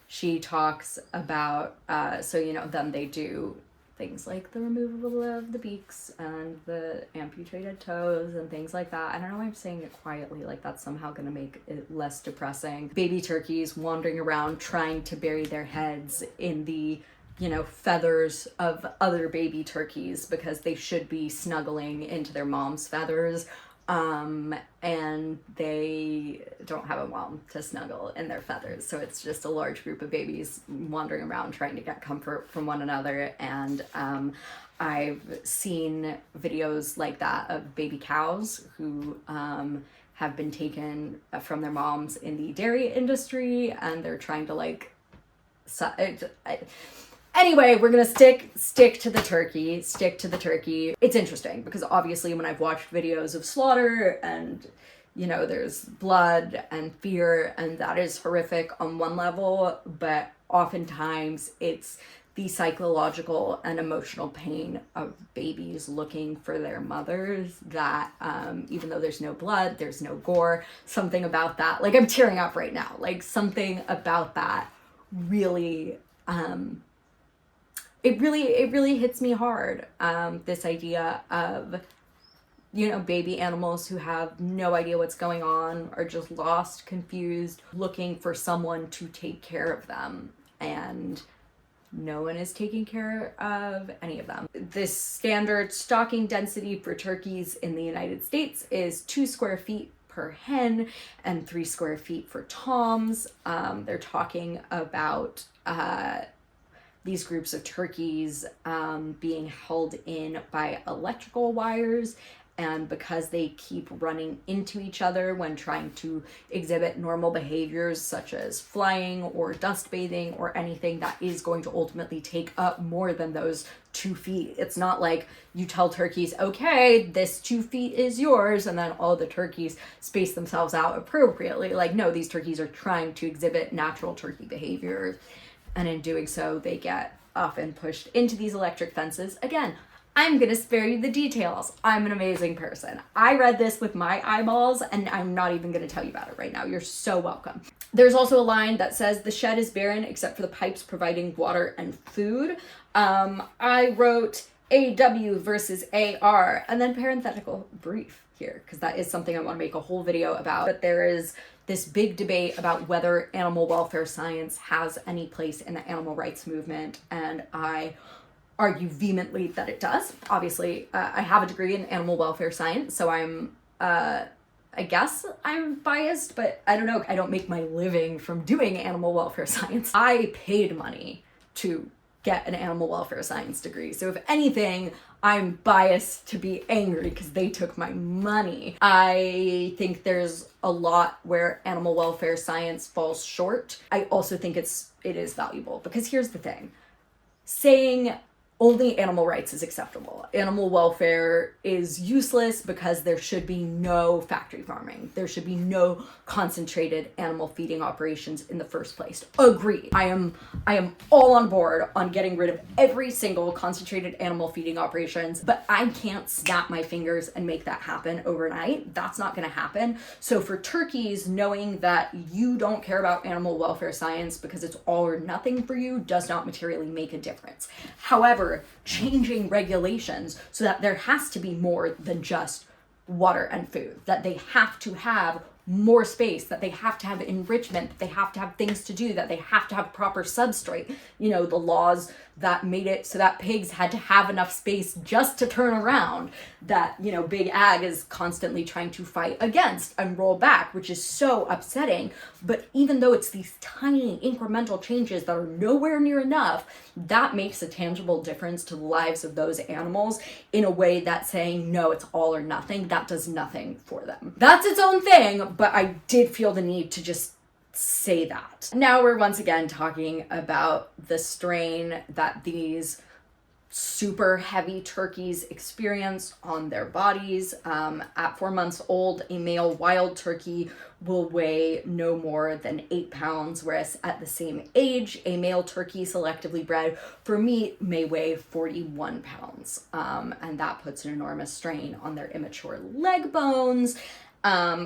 She talks about, then they do things like the removal of the beaks and the amputated toes and things like that. I don't know why I'm saying it quietly, like that's somehow going to make it less depressing. Baby turkeys wandering around trying to bury their heads in the, feathers of other baby turkeys because they should be snuggling into their mom's feathers. And they don't have a mom to snuggle in their feathers. So it's just a large group of babies wandering around trying to get comfort from one another. And I've seen videos like that of baby cows who have been taken from their moms in the dairy industry, and they're trying to anyway, we're gonna stick to the turkey. It's interesting because obviously when I've watched videos of slaughter and, there's blood and fear, and that is horrific on one level, but oftentimes it's the psychological and emotional pain of babies looking for their mothers that, even though there's no blood, there's no gore, something about that, like I'm tearing up right now, like something about that really, it really hits me hard, this idea of, baby animals who have no idea what's going on, are just lost, confused, looking for someone to take care of them, and no one is taking care of any of them. This standard stocking density for turkeys in the United States is 2 square feet per hen and 3 square feet for toms. They're talking about these groups of turkeys being held in by electrical wires, and because they keep running into each other when trying to exhibit normal behaviors such as flying or dust bathing or anything that is going to ultimately take up more than those 2 feet. It's not like you tell turkeys, okay, this 2 feet is yours, and then all the turkeys space themselves out appropriately. Like, no, these turkeys are trying to exhibit natural turkey behavior. And in doing so, they get often pushed into these electric fences. Again, I'm going to spare you the details. I'm an amazing person. I read this with my eyeballs, and I'm not even going to tell you about it right now. You're so welcome. There's also a line that says, the shed is barren except for the pipes providing water and food. I wrote AW versus AR, and then parenthetical brief. here, because that is something I want to make a whole video about. But there is this big debate about whether animal welfare science has any place in the animal rights movement, and I argue vehemently that it does. Obviously, I have a degree in animal welfare science, so I guess I'm biased, but I don't know. I don't make my living from doing animal welfare science. I paid money to get an animal welfare science degree. So if anything, I'm biased to be angry because they took my money. I think there's a lot where animal welfare science falls short. I also think it is valuable, because here's the thing. Saying only animal rights is acceptable. Animal welfare is useless because there should be no factory farming. There should be no concentrated animal feeding operations in the first place. Agreed. I am all on board on getting rid of every single concentrated animal feeding operations, but I can't snap my fingers and make that happen overnight. That's not gonna happen. So for turkeys, knowing that you don't care about animal welfare science because it's all or nothing for you does not materially make a difference. However, changing regulations so that there has to be more than just water and food, that they have to have more space, that they have to have enrichment, that they have to have things to do, that they have to have proper substrate. You know, the laws that made it so that pigs had to have enough space just to turn around, that, you know, big ag is constantly trying to fight against and roll back, which is so upsetting. But even though it's these tiny incremental changes that are nowhere near enough, that makes a tangible difference to the lives of those animals in a way that saying, no, it's all or nothing, that does nothing for them. That's its own thing, but I did feel the need to just say that. Now we're once again talking about the strain that these super heavy turkeys experience on their bodies. At 4 months old, a male wild turkey will weigh no more than 8 pounds, whereas at the same age, a male turkey selectively bred for meat may weigh 41 pounds. And that puts an enormous strain on their immature leg bones.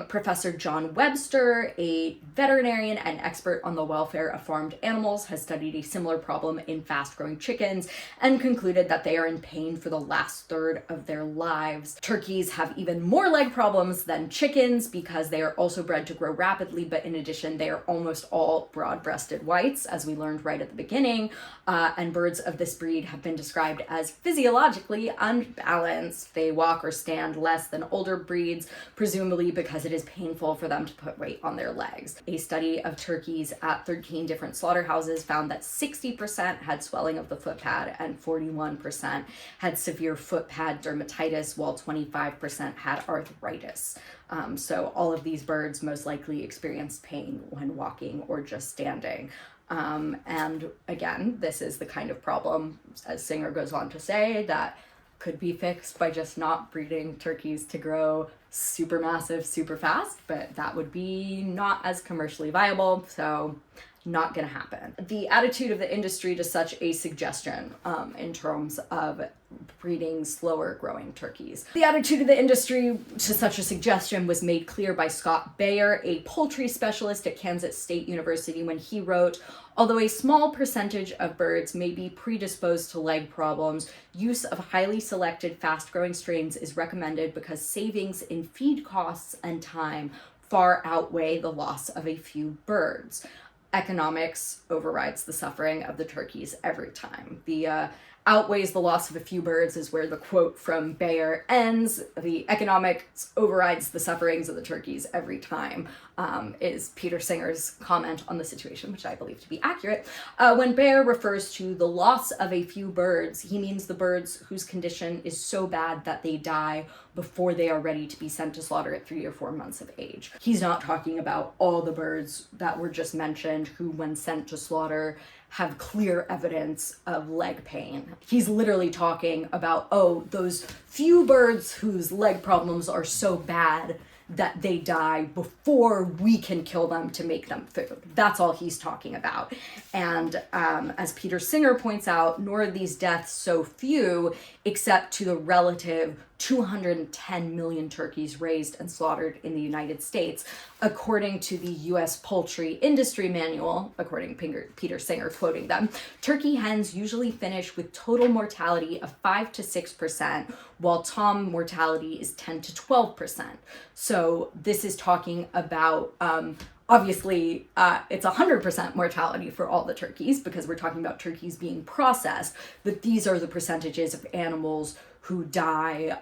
Professor John Webster, a veterinarian and expert on the welfare of farmed animals, has studied a similar problem in fast-growing chickens and concluded that they are in pain for the last third of their lives. Turkeys have even more leg problems than chickens because they are also bred to grow rapidly, but in addition, they are almost all broad-breasted whites, as we learned right at the beginning, and birds of this breed have been described as physiologically unbalanced. They walk or stand less than older breeds, presumably because it is painful for them to put weight on their legs. A study of turkeys at 13 different slaughterhouses found that 60% had swelling of the foot pad and 41% had severe foot pad dermatitis, while 25% had arthritis. So all of these birds most likely experienced pain when walking or just standing. And again, this is the kind of problem, as Singer goes on to say, that could be fixed by just not breeding turkeys to grow super massive, super fast, but that would be not as commercially viable, so not gonna happen. The attitude of the industry to such a suggestion in terms of breeding slower growing turkeys. The attitude of the industry to such a suggestion was made clear by Scott Bayer, a poultry specialist at Kansas State University, when he wrote, "Although a small percentage of birds may be predisposed to leg problems, use of highly selected fast-growing strains is recommended because savings in feed costs and time far outweigh the loss of a few birds. Economics overrides the suffering of the turkeys every time." The outweighs the loss of a few birds is where the quote from Bayer ends. The economics overrides the sufferings of the turkeys every time is Peter Singer's comment on the situation, which I believe to be accurate. When Bayer refers to the loss of a few birds, he means the birds whose condition is so bad that they die before they are ready to be sent to slaughter at 3 or 4 months of age. He's not talking about all the birds that were just mentioned who, when sent to slaughter, have clear evidence of leg pain. He's literally talking about, oh, those few birds whose leg problems are so bad that they die before we can kill them to make them food. That's all he's talking about. And as Peter Singer points out, nor are these deaths so few except to the relative 210 million turkeys raised and slaughtered in the United States. According to the U.S. Poultry Industry Manual, according to Peter Singer quoting them, turkey hens usually finish with total mortality of 5 to 6%, while tom mortality is 10 to 12%. So this is talking about obviously, it's 100% mortality for all the turkeys because we're talking about turkeys being processed, but these are the percentages of animals who die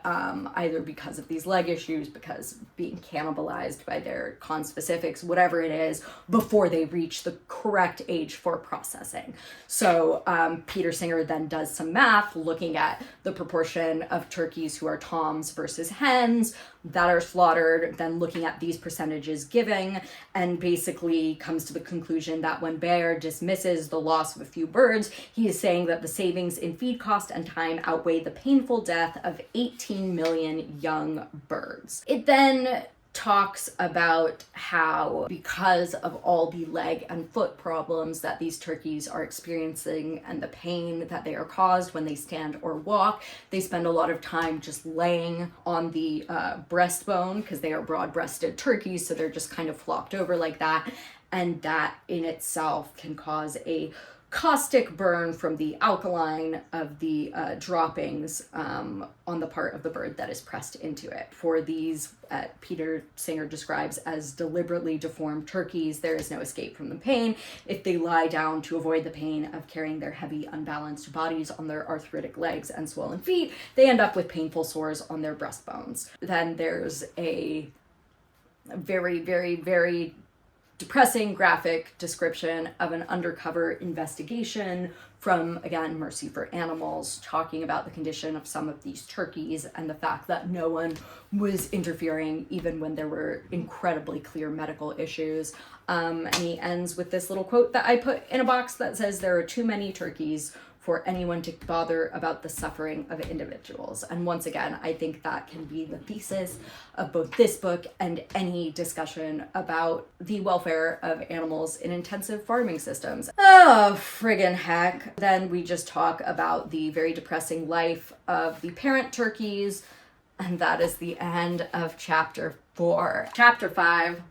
either because of these leg issues, because being cannibalized by their conspecifics, whatever it is, before they reach the correct age for processing. So Peter Singer then does some math looking at the proportion of turkeys who are toms versus hens that are slaughtered, then looking at these percentages giving, and basically comes to the conclusion that when Bayer dismisses the loss of a few birds, he is saying that the savings in feed cost and time outweigh the painful death of 18 million young birds. It then talks about how, because of all the leg and foot problems that these turkeys are experiencing and the pain that they are caused when they stand or walk, they spend a lot of time just laying on the breastbone because they are broad-breasted turkeys, so they're just kind of flopped over like that, and that in itself can cause a caustic burn from the alkaline of the droppings on the part of the bird that is pressed into it. For these, Peter Singer describes as deliberately deformed turkeys, there is no escape from the pain. If they lie down to avoid the pain of carrying their heavy, unbalanced bodies on their arthritic legs and swollen feet, they end up with painful sores on their breastbones. Then there's a very, very, very depressing graphic description of an undercover investigation from, again, Mercy for Animals, talking about the condition of some of these turkeys and the fact that no one was interfering even when there were incredibly clear medical issues. And he ends with this little quote that I put in a box that says, "There are too many turkeys for anyone to bother about the suffering of individuals." And once again, I think that can be the thesis of both this book and any discussion about the welfare of animals in intensive farming systems. Oh, friggin' heck. Then we just talk about the very depressing life of the parent turkeys, and that is the end of chapter 4. Chapter 5.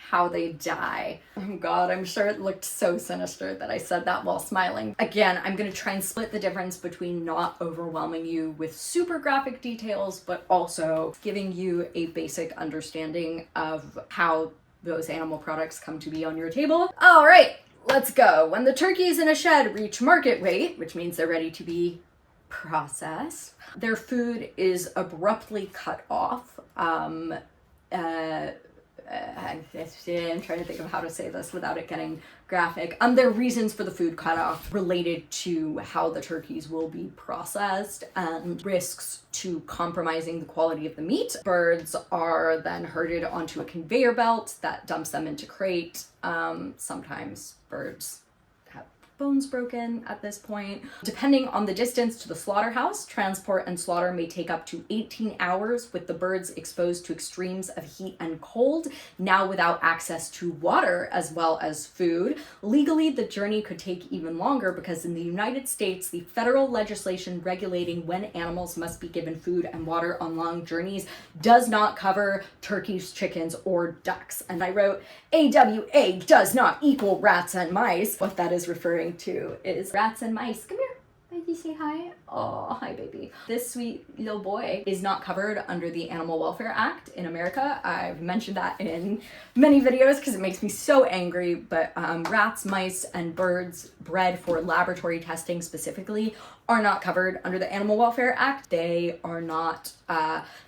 How they die. Oh God, I'm sure it looked so sinister that I said that while smiling. Again, I'm going to try and split the difference between not overwhelming you with super graphic details, but also giving you a basic understanding of how those animal products come to be on your table. All right, let's go. When the turkeys in a shed reach market weight, which means they're ready to be processed, their food is abruptly cut off. I'm trying to think of how to say this without it getting graphic. There are reasons for the food cutoff related to how the turkeys will be processed and risks to compromising the quality of the meat. Birds are then herded onto a conveyor belt that dumps them into crate. Sometimes birds have bones broken at this point. Depending on the distance to the slaughterhouse, transport and slaughter may take up to 18 hours, with the birds exposed to extremes of heat and cold, now without access to water as well as food. Legally, the journey could take even longer because in the United States, the federal legislation regulating when animals must be given food and water on long journeys does not cover turkeys, chickens, or ducks. And I wrote, AWA does not equal rats and mice. What that is referring to is rats and mice. Come here. Baby, say hi. Oh, hi, baby. This sweet little boy is not covered under the Animal Welfare Act in America. I've mentioned that in many videos because it makes me so angry, but rats, mice, and birds bred for laboratory testing specifically are not covered under the Animal Welfare Act. They are not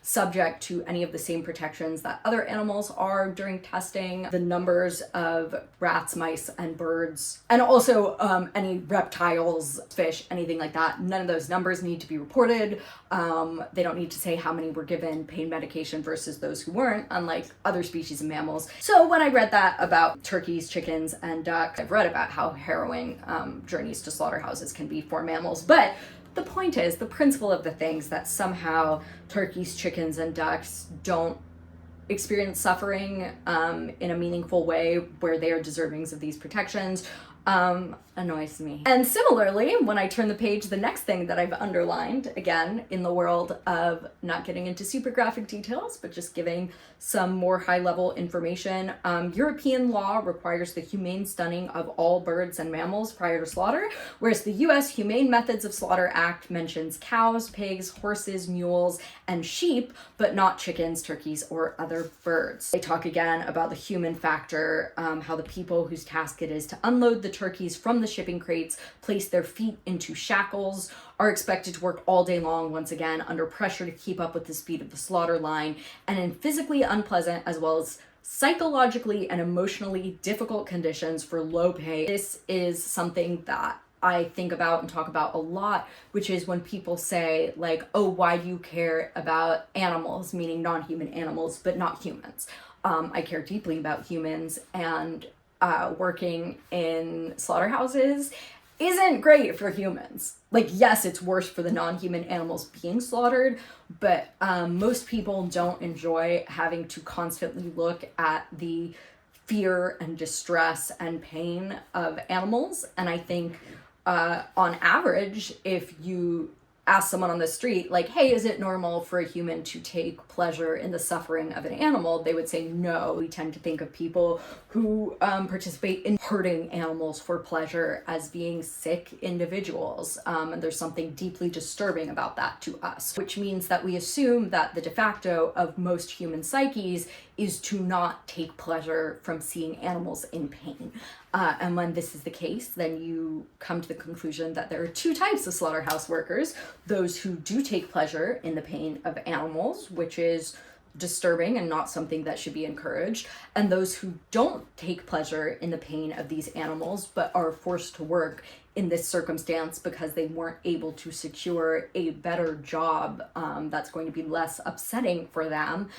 subject to any of the same protections that other animals are during testing. The numbers of rats, mice, and birds, and also any reptiles, fish, anything like that, none of those numbers need to be reported. They don't need to say how many were given pain medication versus those who weren't, unlike other species of mammals. So when I read that about turkeys, chickens, and ducks, I've read about how harrowing journeys to slaughterhouses can be for mammals, but the point is, the principle of the things that somehow turkeys, chickens, and ducks don't experience suffering in a meaningful way where they are deserving of these protections annoys me. And similarly, when I turn the page, the next thing that I've underlined, again, in the world of not getting into super graphic details, but just giving some more high-level information, European law requires the humane stunning of all birds and mammals prior to slaughter, whereas the US Humane Methods of Slaughter Act mentions cows, pigs, horses, mules, and sheep, but not chickens, turkeys, or other birds. They talk again about the human factor, how the people whose task it is to unload the turkeys from the shipping crates, place their feet into shackles, are expected to work all day long, once again, under pressure to keep up with the speed of the slaughter line, and in physically unpleasant as well as psychologically and emotionally difficult conditions for low pay. This is something that I think about and talk about a lot, which is when people say like, oh, why do you care about animals, meaning non-human animals, but not humans? I care deeply about humans, and working in slaughterhouses isn't great for humans. Like, yes, it's worse for the non-human animals being slaughtered, but most people don't enjoy having to constantly look at the fear and distress and pain of animals. And I think on average, if you ask someone on the street, like, hey, is it normal for a human to take pleasure in the suffering of an animal? They would say no. We tend to think of people who participate in hurting animals for pleasure as being sick individuals. And there's something deeply disturbing about that to us, which means that we assume that the de facto of most human psyches is to not take pleasure from seeing animals in pain. And when this is the case, then you come to the conclusion that there are two types of slaughterhouse workers: those who do take pleasure in the pain of animals, which is disturbing and not something that should be encouraged, and those who don't take pleasure in the pain of these animals, but are forced to work in this circumstance because they weren't able to secure a better job that's going to be less upsetting for them.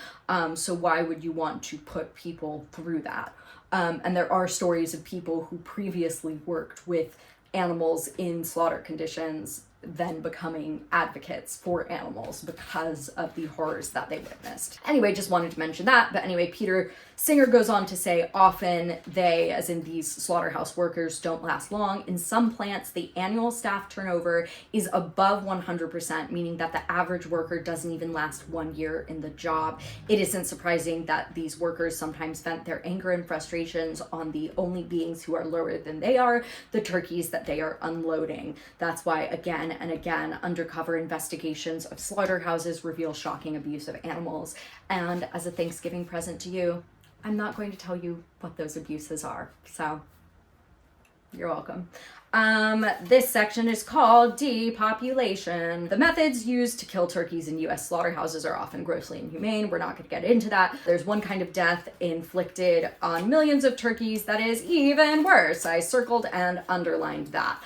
So why would you want to put people through that? And there are stories of people who previously worked with animals in slaughter conditions then becoming advocates for animals because of the horrors that they witnessed. Anyway, just wanted to mention that. But anyway, Peter Singer goes on to say, often they, as in these slaughterhouse workers, don't last long. In some plants, the annual staff turnover is above 100%, meaning that the average worker doesn't even last 1 year in the job. It isn't surprising that these workers sometimes vent their anger and frustrations on the only beings who are lower than they are, the turkeys that they are unloading. That's why, again and again, undercover investigations of slaughterhouses reveal shocking abuse of animals. And as a Thanksgiving present to you, I'm not going to tell you what those abuses are, so you're welcome. This section is called Depopulation. The methods used to kill turkeys in US slaughterhouses are often grossly inhumane. We're not going to get into that. There's one kind of death inflicted on millions of turkeys that is even worse. I circled and underlined that.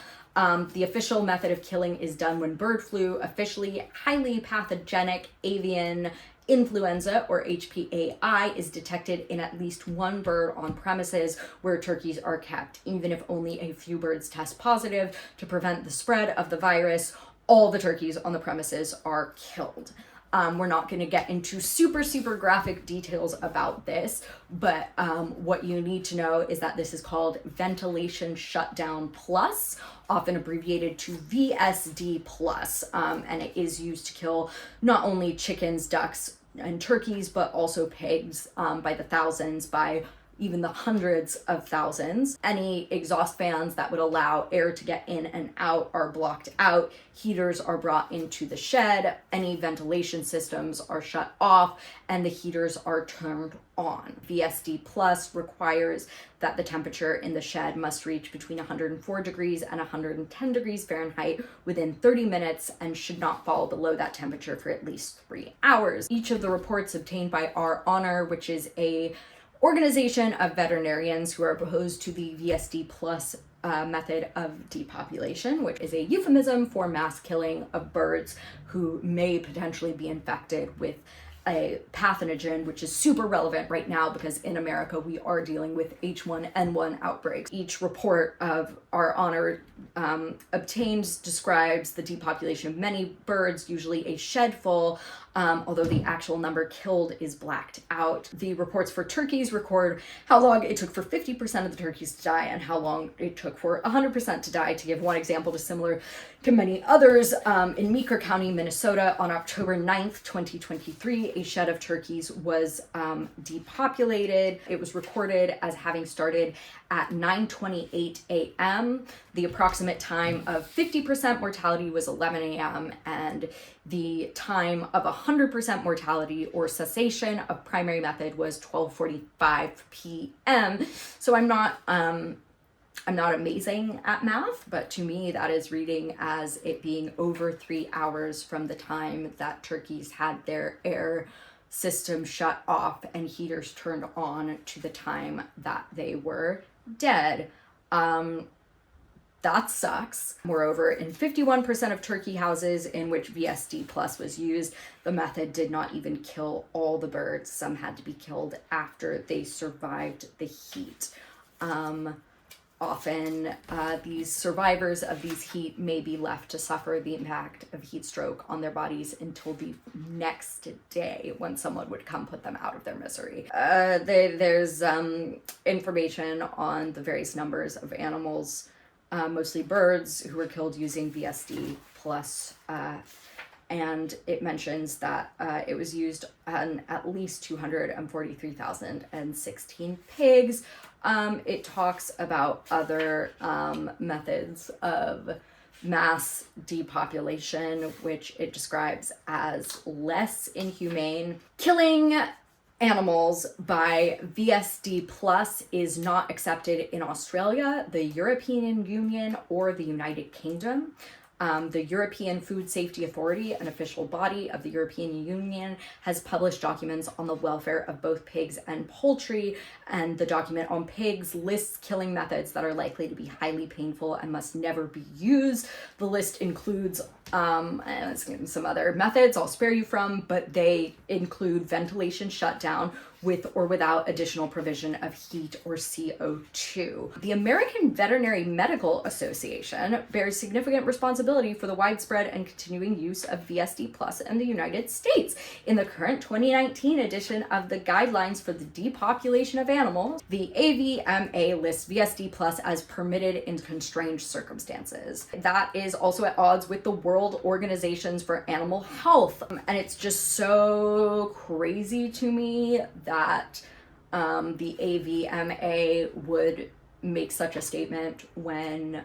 The official method of killing is done when bird flu, officially highly pathogenic avian influenza, or HPAI, is detected in at least one bird on premises where turkeys are kept. Even if only a few birds test positive, to prevent the spread of the virus, all the turkeys on the premises are killed. We're not going to get into super graphic details about this, but what you need to know is that this is called ventilation shutdown plus, often abbreviated to VSD plus, and it is used to kill not only chickens, ducks, and turkeys, but also pigs by the thousands, by even the hundreds of thousands. Any exhaust fans that would allow air to get in and out are blocked out. Heaters are brought into the shed. Any ventilation systems are shut off, and the heaters are turned on. VSD Plus requires that the temperature in the shed must reach between 104 degrees and 110 degrees Fahrenheit within 30 minutes and should not fall below that temperature for at least 3 hours. Each of the reports obtained by Our Honor, which is a organization of veterinarians who are opposed to the VSD plus method of depopulation, which is a euphemism for mass killing of birds who may potentially be infected with a pathogen, which is super relevant right now because in America we are dealing with H1N1 outbreaks. Each report of our honor obtained describes the depopulation of many birds, usually a shed full, although the actual number killed is blacked out. The reports for turkeys record how long it took for 50% of the turkeys to die and how long it took for 100% to die. To give one example, similar to many others, in Meeker County, Minnesota, on October 9th, 2023, a shed of turkeys was depopulated. It was recorded as having started at 9:28 a.m. The approximate time of 50% mortality was 11 a.m. and the time of 100% mortality or cessation of primary method was 12:45 p.m. So I'm not amazing at math, but to me that is reading as it being over 3 hours from the time that turkeys had their air system shut off and heaters turned on to the time that they were dead. That sucks. Moreover, in 51% of turkey houses in which VSD plus was used, the method did not even kill all the birds. Some had to be killed after they survived the heat. Often, these survivors of these heat may be left to suffer the impact of heat stroke on their bodies until the next day when someone would come put them out of their misery. There's information on the various numbers of animals, mostly birds, who were killed using VSD plus, and it mentions that it was used on at least 243,016 pigs. It talks about other methods of mass depopulation, which it describes as less inhumane. Killing animals by VSD plus is not accepted in Australia, the European Union, or the United Kingdom. The European Food Safety Authority, an official body of the European Union, has published documents on the welfare of both pigs and poultry, and the document on pigs lists killing methods that are likely to be highly painful and must never be used. The list includes some other methods I'll spare you from, but they include ventilation shutdown with or without additional provision of heat or CO2. The American Veterinary Medical Association bears significant responsibility for the widespread and continuing use of VSD plus in the United States. In the current 2019 edition of the Guidelines for the Depopulation of Animals, the AVMA lists VSD plus as permitted in constrained circumstances. That is also at odds with the World Organizations for Animal Health. And it's just so crazy to me that the AVMA would make such a statement when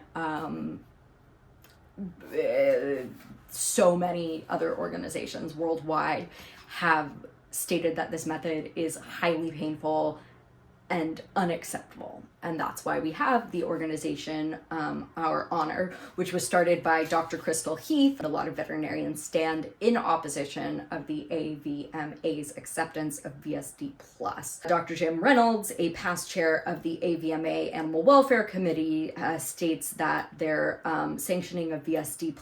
so many other organizations worldwide have stated that this method is highly painful and unacceptable. And that's why we have the organization, Our Honor, which was started by Dr. Crystal Heath. A lot of veterinarians stand in opposition of the AVMA's acceptance of VSD+. Dr. Jim Reynolds, a past chair of the AVMA Animal Welfare Committee, states that their sanctioning of VSD+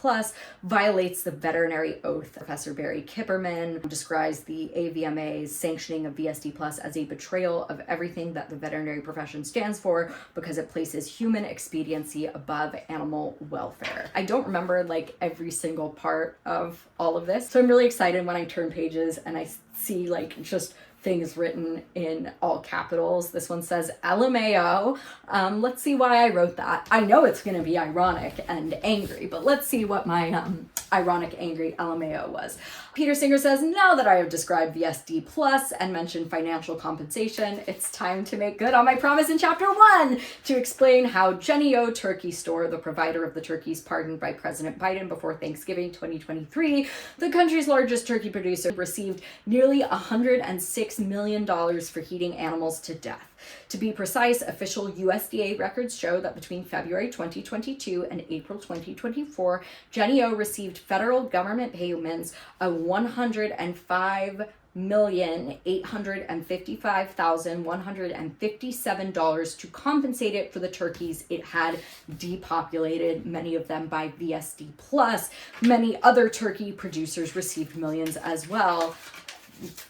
violates the veterinary oath. Professor Barry Kipperman describes the AVMA's sanctioning of VSD+ as a betrayal of everything that the veterinary profession stands for, because it places human expediency above animal welfare. I don't remember like every single part of all of this, so I'm really excited when I turn pages and I see like just things written in all capitals. This one says LMAO. Let's see why I wrote that. I know it's going to be ironic and angry, but let's see what my ironic, angry LMAO was. Peter Singer says, now that I have described VSD plus and mentioned financial compensation, it's time to make good on my promise in chapter 1 to explain how Jennie-O Turkey Store, the provider of the turkeys pardoned by President Biden before Thanksgiving 2023, the country's largest turkey producer, received nearly $106 million for heating animals to death. To be precise, official USDA records show that between February 2022 and April 2024, Jennie-O received federal government payments of $105,855,157 to compensate it for the turkeys it had depopulated, many of them by VSD+. Many other turkey producers received millions as well.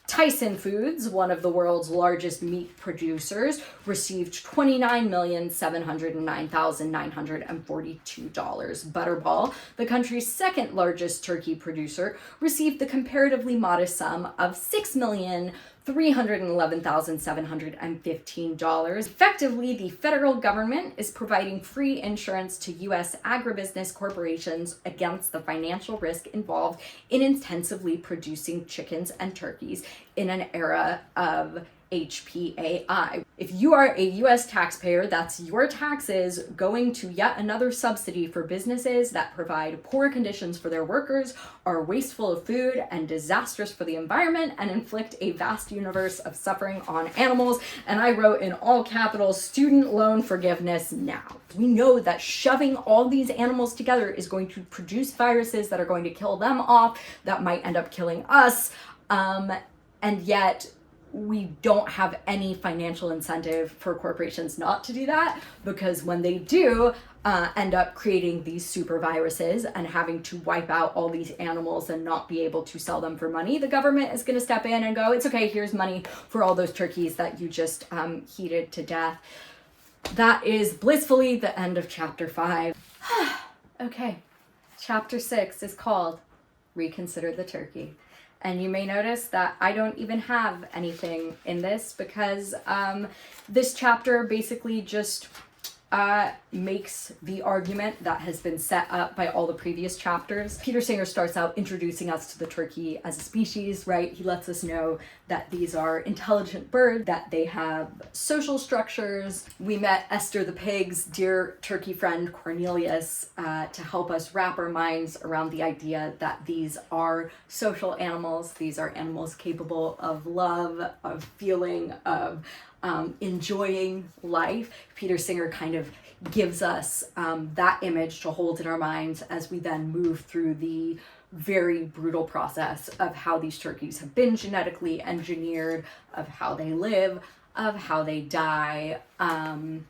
Tyson Foods, one of the world's largest meat producers, received $29,709,942. Butterball, the country's second largest turkey producer, received the comparatively modest sum of $6,311,715. Effectively, the federal government is providing free insurance to U.S. agribusiness corporations against the financial risk involved in intensively producing chickens and turkeys in an era of HPAI. If you are a US taxpayer, that's your taxes going to yet another subsidy for businesses that provide poor conditions for their workers, are wasteful of food and disastrous for the environment, and inflict a vast universe of suffering on animals. And I wrote in all capitals, student loan forgiveness now. We know that shoving all these animals together is going to produce viruses that are going to kill them off, that might end up killing us. And yet we don't have any financial incentive for corporations not to do that, because when they do end up creating these super viruses and having to wipe out all these animals and not be able to sell them for money, the government is going to step in and go, it's okay, here's money for all those turkeys that you just heated to death. That is blissfully the end of chapter 5. Okay, chapter 6 is called Reconsider the Turkey. And you may notice that I don't even have anything in this, because this chapter basically just makes the argument that has been set up by all the previous chapters. Peter Singer starts out introducing us to the turkey as a species, right? He lets us know that these are intelligent birds, that they have social structures. We met Esther the pig's dear turkey friend Cornelius to help us wrap our minds around the idea that these are social animals. These are animals capable of love, of feeling, of enjoying life. Peter Singer kind of gives us that image to hold in our minds as we then move through the very brutal process of how these turkeys have been genetically engineered, of how they live, of how they die. And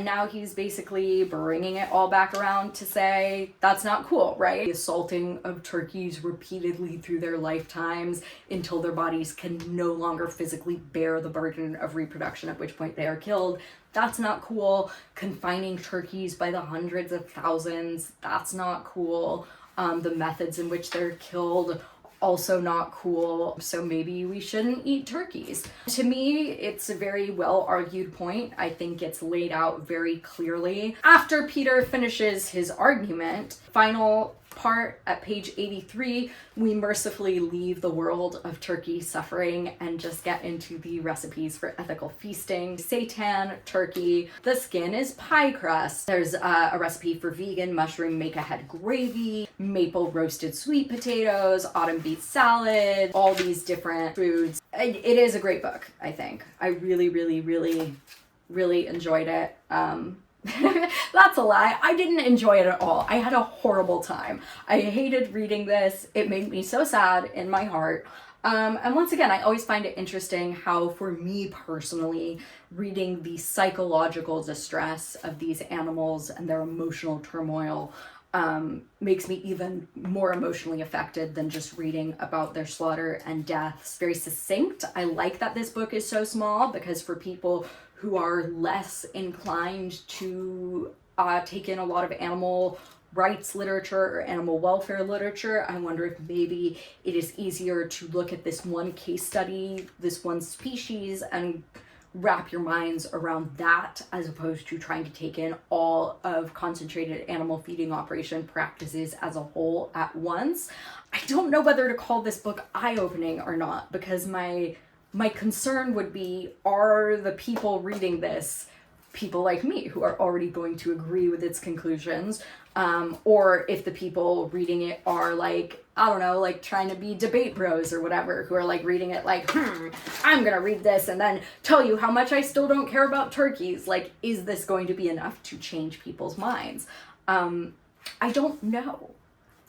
now he's basically bringing it all back around to say, that's not cool, right? The assaulting of turkeys repeatedly through their lifetimes until their bodies can no longer physically bear the burden of reproduction, at which point they are killed. That's not cool. Confining turkeys by the hundreds of thousands, that's not cool. The methods in which they're killed, also not cool. So maybe we shouldn't eat turkeys. To me, it's a very well argued point. I think it's laid out very clearly. After Peter finishes his argument, final part at page 83, we mercifully leave the world of turkey suffering and just get into the recipes for ethical feasting. Seitan turkey. The skin is pie crust. There's a recipe for vegan mushroom make-ahead gravy, maple roasted sweet potatoes, autumn beet salad, all these different foods. It is a great book, I think. I really, really, really, really enjoyed it. That's a lie. I didn't enjoy it at all. I had a horrible time. I hated reading this. It made me so sad in my heart. And once again, I always find it interesting how, for me personally, reading the psychological distress of these animals and their emotional turmoil makes me even more emotionally affected than just reading about their slaughter and deaths. Very succinct. I like that this book is so small, because for people who are less inclined to take in a lot of animal rights literature or animal welfare literature, I wonder if maybe it is easier to look at this one case study, this one species, and wrap your minds around that, as opposed to trying to take in all of concentrated animal feeding operation practices as a whole at once. I don't know whether to call this book eye-opening or not, because my concern would be, are the people reading this people like me who are already going to agree with its conclusions? Or if the people reading it are like, I don't know, like trying to be debate bros or whatever, who are like reading it like, I'm gonna read this and then tell you how much I still don't care about turkeys. Like, is this going to be enough to change people's minds? I don't know.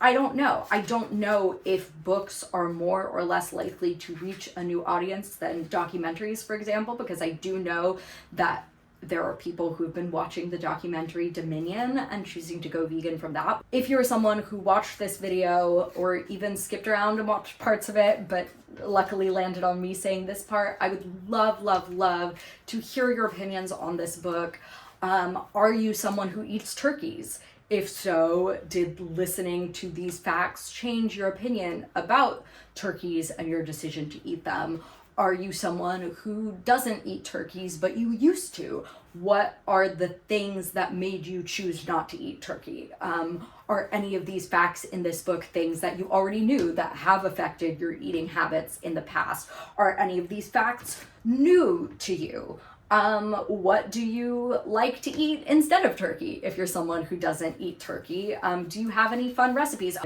I don't know if books are more or less likely to reach a new audience than documentaries, for example, because I do know that there are people who've been watching the documentary Dominion and choosing to go vegan from that. If you're someone who watched this video or even skipped around and watched parts of it, but luckily landed on me saying this part, I would love, love, love to hear your opinions on this book. Are you someone who eats turkeys? If so, did listening to these facts change your opinion about turkeys and your decision to eat them? Are you someone who doesn't eat turkeys, but you used to? What are the things that made you choose not to eat turkey? Are any of these facts in this book things that you already knew that have affected your eating habits in the past? Are any of these facts new to you? What do you like to eat instead of turkey if you're someone who doesn't eat turkey? Do you have any fun recipes?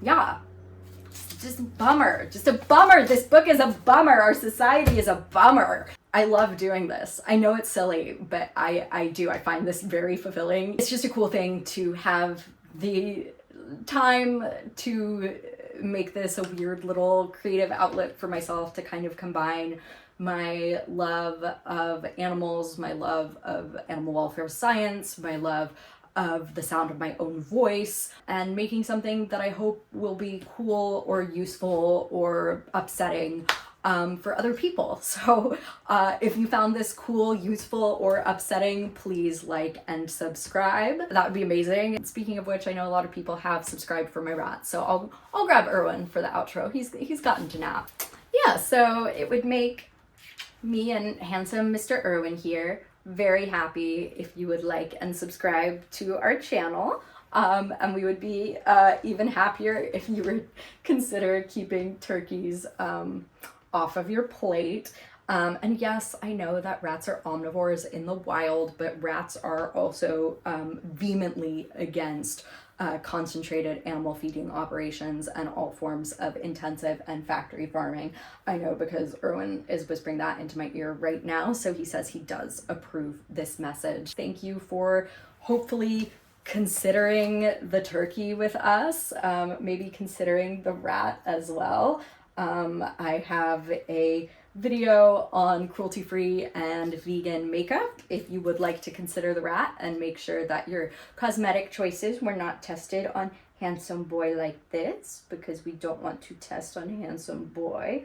Yeah. Just a bummer. Just a bummer. This book is a bummer. Our society is a bummer. I love doing this. I know it's silly, but I do. I find this very fulfilling. It's just a cool thing to have the time to make this a weird little creative outlet for myself to kind of combine my love of animals, my love of animal welfare science, my love of the sound of my own voice, and making something that I hope will be cool or useful or upsetting for other people. So if you found this cool, useful, or upsetting, please like and subscribe. That would be amazing. Speaking of which, I know a lot of people have subscribed for my rat, so I'll grab Erwin for the outro. He's gotten to nap. Yeah, so it would make me and handsome Mr. Erwin here very happy if you would like and subscribe to our channel. And we would be even happier if you would consider keeping turkeys off of your plate. And yes, I know that rats are omnivores in the wild, but rats are also vehemently against concentrated animal feeding operations and all forms of intensive and factory farming. I know because Erwin is whispering that into my ear right now, so he says he does approve this message. Thank you for hopefully considering the turkey with us, maybe considering the rat as well. I have a video on cruelty-free and vegan makeup if you would like to consider the rat and make sure that your cosmetic choices were not tested on handsome boy like this, because we don't want to test on handsome boy.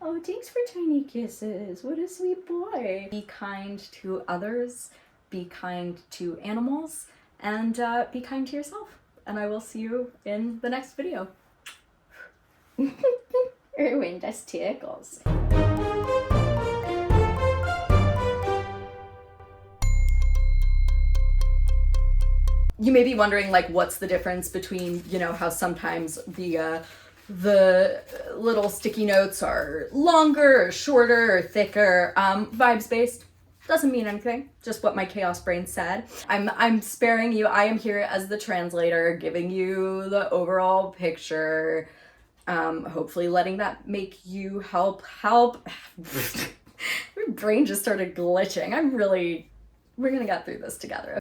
Oh, thanks for tiny kisses. What a sweet boy. Be kind to others, be kind to animals, and be kind to yourself. And I will see you in the next video. Erwin just tickles. You may be wondering, like, what's the difference between, you know, how sometimes the little sticky notes are longer or shorter or thicker. Vibes based. Doesn't mean anything, just what my chaos brain said. I'm sparing you. I am here as the translator, giving you the overall picture. Hopefully letting that make you help. My brain just started glitching. We're gonna get through this together.